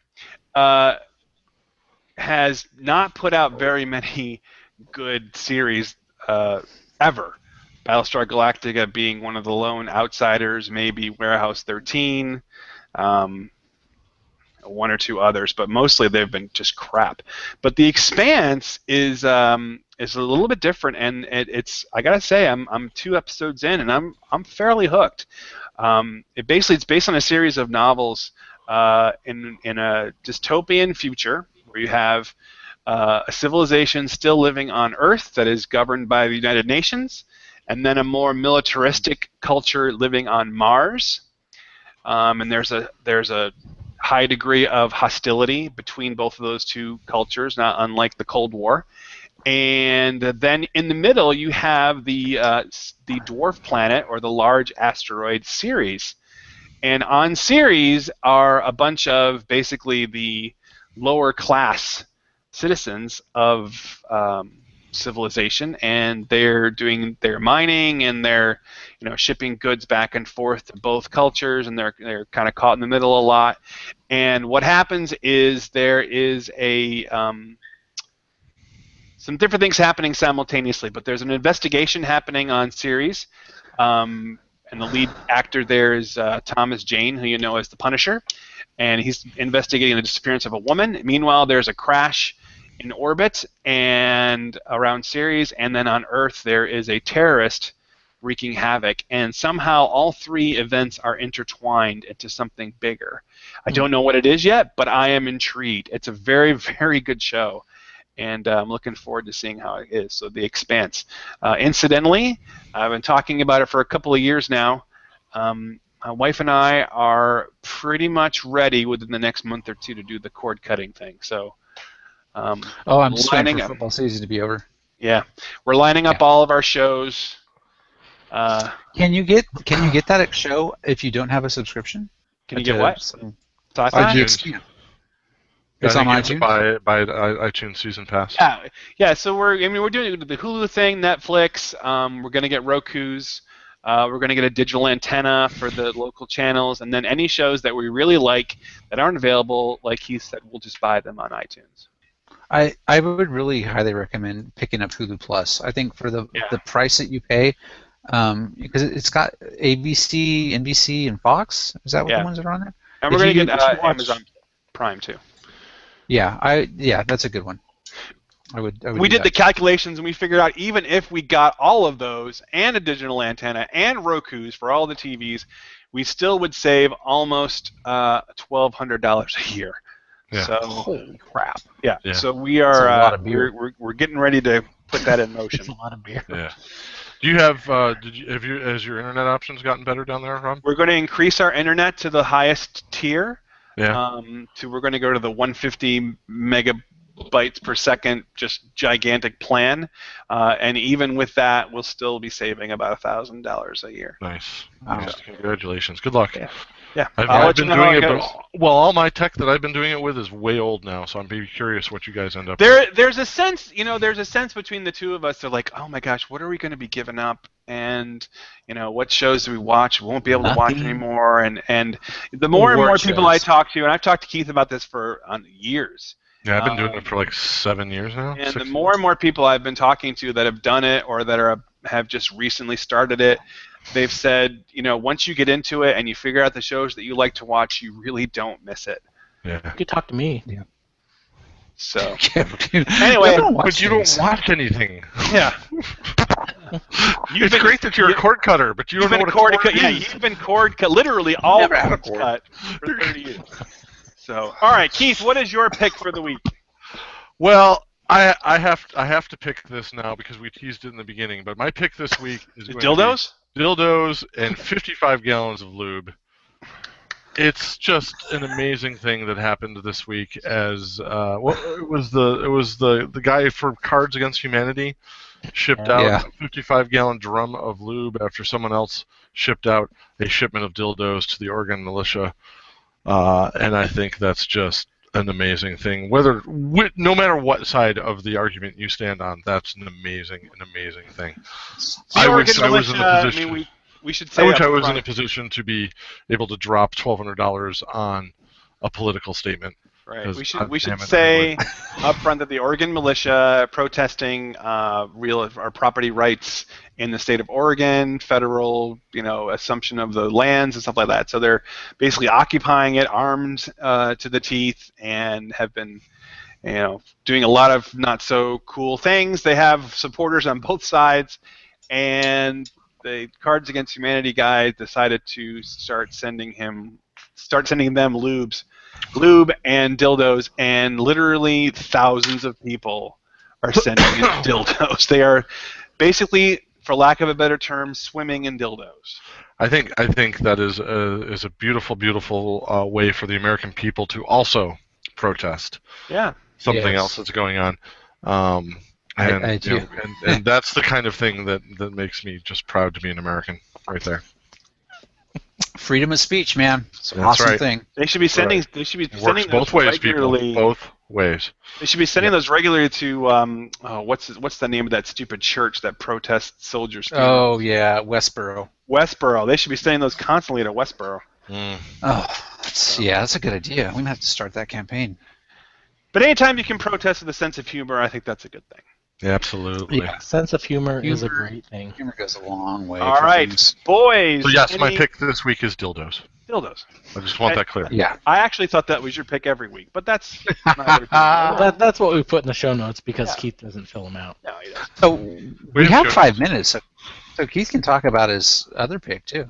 has not put out very many good series ever. Battlestar Galactica being one of the lone outsiders, maybe Warehouse 13, one or two others, but mostly they've been just crap. But The Expanse is a little bit different, and it's I gotta say I'm 2 episodes in, and I'm fairly hooked. It's based on a series of novels in a dystopian future where you have a civilization still living on Earth that is governed by the United Nations, and then a more militaristic culture living on Mars. And there's a high degree of hostility between both of those two cultures, not unlike the Cold War. And then in the middle, you have the dwarf planet, or the large asteroid Ceres. And on Ceres are a bunch of basically the lower class citizens of civilization, and they're mining, and they're shipping goods back and forth to both cultures, and they're kind of caught in the middle a lot. And what happens is there is some different things happening simultaneously, but there's an investigation happening on Ceres, and the lead actor there is Thomas Jane, who you know as the Punisher, and he's investigating the disappearance of a woman. Meanwhile, there's a crash in orbit and around Ceres, and then on Earth there is a terrorist wreaking havoc, and somehow all 3 events are intertwined into something bigger. I don't know what it is yet, but I am intrigued. It's a very, very good show, and I'm looking forward to seeing how it is. So The Expanse. Incidentally, I've been talking about it for a couple of years now. My wife and I are pretty much ready within the next month or 2 to do the cord cutting thing. So I'm just waiting for football season to be over. Yeah, we're lining up all of our shows. Can you get that at show if you don't have a subscription? Can you get what? Sci-fi? iTunes. It's on iTunes. Buy iTunes season pass. Yeah. So we're doing the Hulu thing, Netflix. We're gonna get Roku's. We're gonna get a digital antenna for the local channels, and then any shows that we really like that aren't available, like he said, we'll just buy them on iTunes. I would really highly recommend picking up Hulu Plus. I think for the price that you pay, because it's got ABC, NBC, and Fox. Is that what the ones that are on there? And we're going to get Amazon Prime too. Yeah, that's a good one. We did the calculations and we figured out even if we got all of those and a digital antenna and Roku's for all the TVs, we still would save almost $1,200 a year. Yeah. So holy crap! Yeah. So we are we're getting ready to put that in motion. It's a lot of beer. Yeah. Do you have has your internet options gotten better down there, Rob? We're going to increase our internet to the highest tier. Yeah. We're going to go to the 150 megabytes per second, just gigantic plan, and even with that, we'll still be saving about $1,000 a year. Nice. Wow. Nice. Congratulations. Good luck. Yeah. I've been doing it, but all my tech that I've been doing it with is way old now, so I'm be curious what you guys end up with. There's a sense, between the two of us. They're like, oh my gosh, what are we going to be giving up? And what shows do we watch? We won't be able to watch anymore. And the more and more people I talk to, and I've talked to Keith about this for years. Yeah, I've been doing it for like 7 years now. And the more and more people I've been talking to that have done it or that have just recently started it, they've said, once you get into it and you figure out the shows that you like to watch, you really don't miss it. Yeah. You could talk to me. Yeah. So anyway, but you don't watch anything. Yeah. It's great that you're a cord cutter, but you don't know what a cord is. Yeah, you've been cord cut, literally all cords cut for 30 years. So, all right, Keith, what is your pick for the week? Well, I have to pick this now because we teased it in the beginning, but my pick this week is dildos? Dildos and 55 gallons of lube. It's just an amazing thing that happened this week. As it was the guy for Cards Against Humanity shipped out a 55-gallon drum of lube after someone else shipped out a shipment of dildos to the Oregon militia, and I think that's just an amazing thing. No matter what side of the argument you stand on, that's an amazing thing. I wish I was in the position. We should say I was in a position to be able to drop $1,200 on a political statement. Right. We should say up front that the Oregon militia protesting our property rights in the state of Oregon, federal, assumption of the lands and stuff like that. So they're basically occupying it, armed to the teeth, and have been, doing a lot of not so cool things. They have supporters on both sides, and the Cards Against Humanity guy decided to start sending them lube and dildos, and literally thousands of people are sending in dildos. They are basically, for lack of a better term, swimming in dildos. I think that is a beautiful way for the American people to also protest. Yeah. Something else that's going on. I do. And that's the kind of thing that makes me just proud to be an American, right there. Freedom of speech, man. It's an awesome thing. They should be sending. Right. They should be sending both ways, regularly. People. Both ways. They should be sending those regularly to what's the name of that stupid church that protests soldiers? Oh yeah, Westboro. Westboro. They should be sending those constantly to Westboro. Mm. Oh, that's a good idea. We're gonna have to start that campaign. But anytime you can protest with a sense of humor, I think that's a good thing. Yeah, absolutely. Yeah, sense of humor is a great thing. Humor goes a long way. All right, boys. So yes, my pick this week is dildos. Dildos. I just want that clear. Yeah. I actually thought that was your pick every week, but that's not everything. That's what we put in the show notes because Keith doesn't fill them out. No, he doesn't. So we have 5 minutes, so Keith can talk about his other pick too.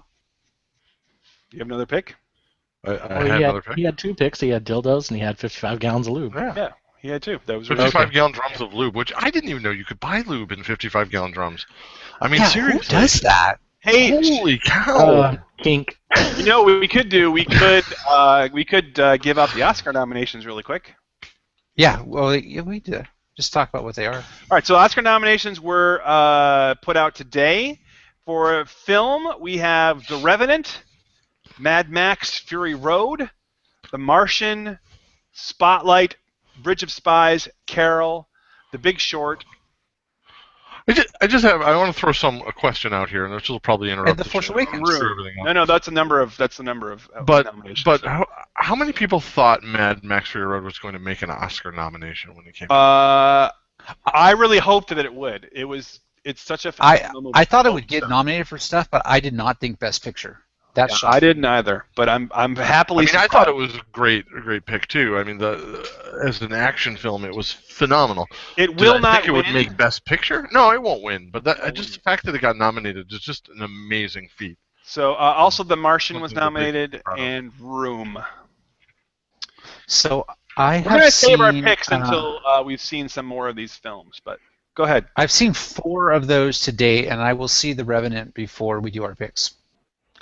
You have another pick? I had another pick. He had 2 picks. He had dildos and he had 55 gallons of lube. Yeah. He had 2. That was 55-gallon drums of lube, which I didn't even know you could buy lube in 55-gallon drums. I mean, seriously. Who does that? Hey, holy cow! Kink. You know what we could do? We could give out the Oscar nominations really quick. Yeah, well, yeah, we did. Just talk about what they are. All right, so Oscar nominations were put out today. For film, we have The Revenant, Mad Max: Fury Road, The Martian, Spotlight, Bridge of Spies, Carol, The Big Short. I want to throw a question out here, and this will probably interrupt And The Force Awakens. No, that's the number of But nominations. how many people thought Mad Max Fury Road was going to make an Oscar nomination when it came out? I really hoped that it would. It's such a phenomenal movie. I thought it would get nominated for stuff, but I did not think Best Picture. That's I didn't either, but I'm happily. I thought it was a great pick too. I mean, as an action film, it was phenomenal. It will not think it win. would make Best Picture? No, it won't win. But just the fact that it got nominated is just an amazing feat. So also, The Martian was nominated, and Room. So We're going to save our picks until we've seen some more of these films. But go ahead. I've seen 4 of those to date, and I will see The Revenant before we do our picks.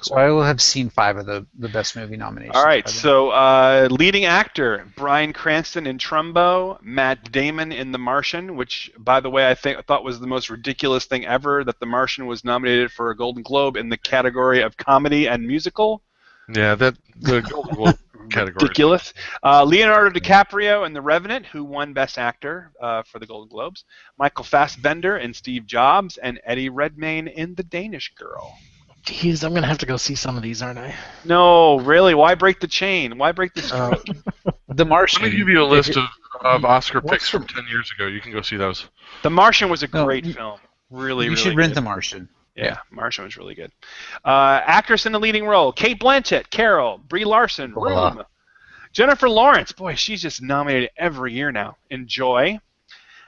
So I will have seen 5 of the Best Movie nominations. All right, so leading actor, Bryan Cranston in Trumbo, Matt Damon in The Martian, which, by the way, I thought was the most ridiculous thing ever, that The Martian was nominated for a Golden Globe in the category of comedy and musical. Yeah, the Golden Globe category. Ridiculous. Leonardo DiCaprio in The Revenant, who won Best Actor for the Golden Globes. Michael Fassbender in Steve Jobs, and Eddie Redmayne in The Danish Girl. Jeez, I'm gonna have to go see some of these, aren't I? No, really. Why break the chain? Why break the string? The Martian. Let me give you a list of Oscar picks from 10 years ago. You can go see those. The Martian was a great film. Really, you really should rent good. The Martian. Yeah, Martian was really good. Actress in the leading role: Cate Blanchett, Carol; Brie Larson, Room; Jennifer Lawrence. Boy, she's just nominated every year now. Enjoy.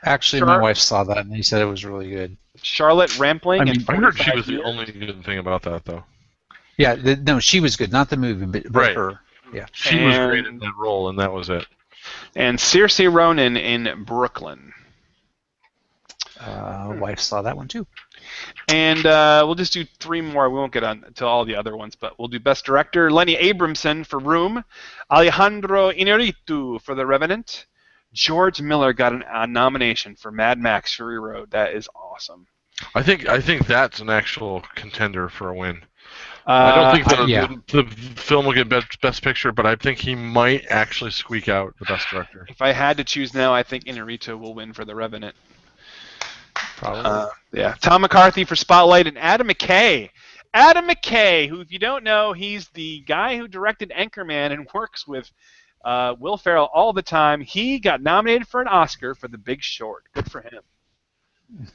Actually, my wife saw that and he said it was really good. Charlotte Rampling. I heard she was the only good thing about that, though. Yeah, no, she was good. Not the movie, but her. Yeah, she was great in that role, and that was it. And Saoirse Ronan in Brooklyn. Wife saw that one too. And we'll just do 3 more. We won't get on to all the other ones, but we'll do Best Director: Lenny Abramson for Room, Alejandro Inarritu for The Revenant. George Miller got a nomination for Mad Max: Fury Road. That is awesome. I think that's an actual contender for a win. I don't think the film will get best Picture, but I think he might actually squeak out the Best Director. If I had to choose now, I think Inarritu will win for The Revenant. Probably. Yeah. Tom McCarthy for Spotlight, and Adam McKay. Adam McKay, who, if you don't know, he's the guy who directed Anchorman and works with Will Ferrell all the time. He got nominated for an Oscar for The Big Short. Good for him.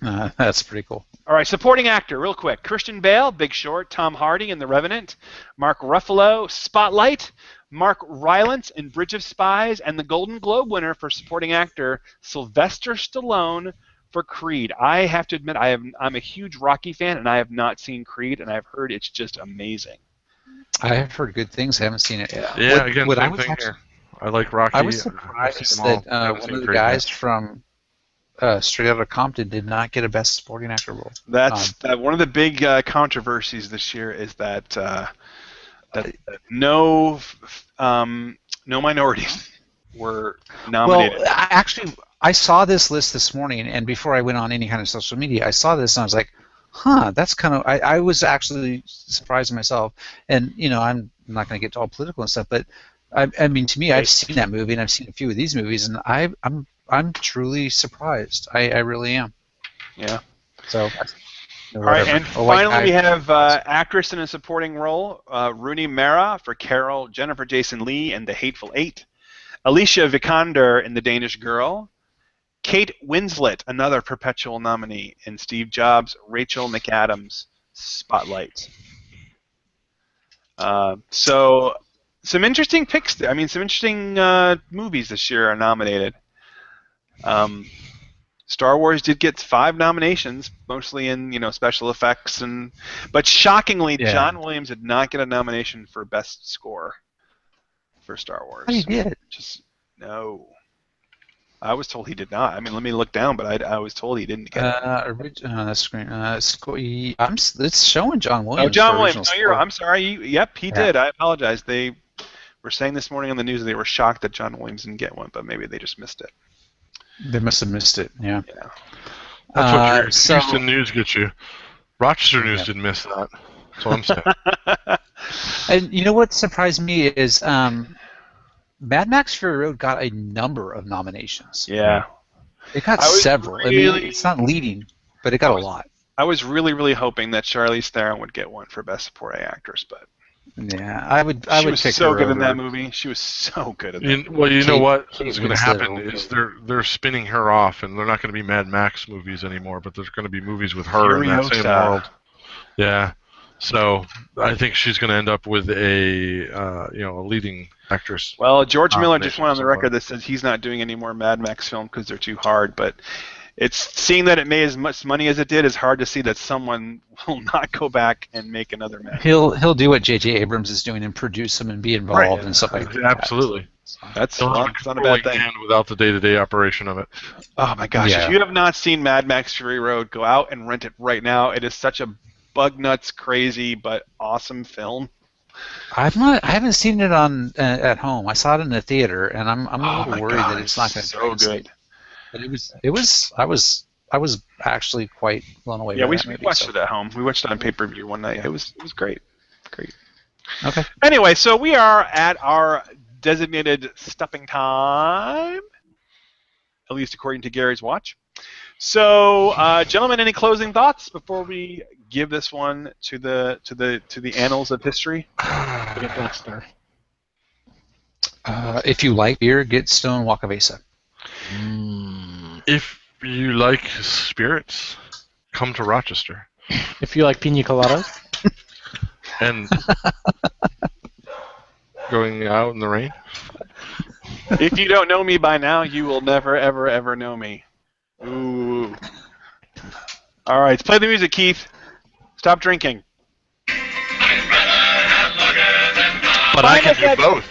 That's pretty cool. All right, supporting actor, real quick. Christian Bale, Big Short. Tom Hardy in The Revenant. Mark Ruffalo, Spotlight. Mark Rylance in Bridge of Spies. And the Golden Globe winner for supporting actor, Sylvester Stallone, for Creed. I have to admit, I'm a huge Rocky fan, and I have not seen Creed, and I've heard it's just amazing. I have heard good things. I haven't seen it. Yeah, again, same thing here. I like Rocky. I was surprised that one of the guys from Straight Outta Compton did not get a Best Supporting Actor role. That's one of the big controversies this year is that no minorities were nominated. Well, I saw this list this morning, and before I went on any kind of social media, I saw this and I was like, huh, that's kind of. I was actually surprised myself, and I'm not going to get all political and stuff, but I mean, to me, I've seen that movie and I've seen a few of these movies, and I'm truly surprised. I really am. Yeah. So. All right, and finally we have actress in a supporting role, Rooney Mara for Carol, Jennifer Jason Leigh in The Hateful Eight, Alicia Vikander in The Danish Girl, Kate Winslet, another perpetual nominee, in Steve Jobs, Rachel McAdams, Spotlight. So some interesting picks. I mean, some interesting movies this year are nominated. Star Wars did get 5 nominations, mostly in special effects, but shockingly, John Williams did not get a nomination for Best Score for Star Wars. He did. No. I was told he did not. I mean, let me look down, but I was told he didn't get it. That's screen. It's showing John Williams. Oh, John Williams. No, I'm sorry. Yep, he did. I apologize. They were saying this morning on the news that they were shocked that John Williams didn't get one, but maybe they just missed it. They must have missed it. Yeah. Yeah. That's what your so- Houston news gets you. Rochester news didn't miss that. That's what I'm saying. And you know what surprised me is Mad Max Fury Road got a number of nominations. Yeah. It got I was several. I really- mean, it's not leading, but it got a lot. I was really, really hoping that Charlize Theron would get one for Best Supporting Actress, but Yeah, I would she was pick so her good in over. that movie. She was so good in that. Well, you know Kate- what Kate is going to Winslet happen will is go. they're spinning her off, and they're not going to be Mad Max movies anymore, but there's going to be movies with her in that same Furiosa. world. Yeah. So I think she's going to end up with a a leading actress. Well, George Miller just went on the somewhere. record that says he's not doing any more Mad Max film because they're too hard. But it's seeing that it made as much money as it did is hard to see that someone will not go back and make another Mad Max. He'll do what J.J. Abrams is doing and produce them and be involved and stuff like that. Absolutely. That's He'll have a not a controlling bad thing. hand without the day-to-day operation of it. Oh my gosh! Yeah. If you have not seen Mad Max Fury Road, go out and rent it right now. It is such a bug nuts, crazy, but awesome film. I haven't seen it on at home. I saw it in the theater, and I'm a Oh little my worried God, that it's not going to so good. But I was actually quite blown away. Yeah, by we that movie, watched so. it at home. We watched it on pay-per-view one night. It was great. Okay. Anyway, so we are at our designated stopping time, at least according to Gary's watch. So, gentlemen, any closing thoughts before we give this one to the annals of history? Get Black Star. If you like beer, get Stone XOCOVESA. If you like spirits, come to Rochester. If you like pina coladas, And going out in the rain. If you don't know me by now, you will never, ever, ever know me. Ooh. All right, let's play the music, Keith. Stop drinking. But I can do both.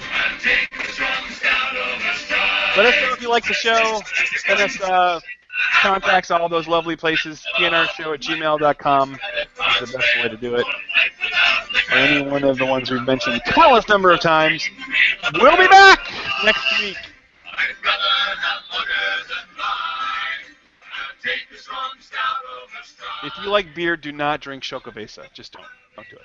Let us know if you like the show. Send us contacts, all those lovely places. PNRShow@gmail.com is the best way to do it. Or any one of the ones we've mentioned countless number of times. We'll be back next week. If you like beer, do not drink XOCOVESA. Just don't. Don't do it.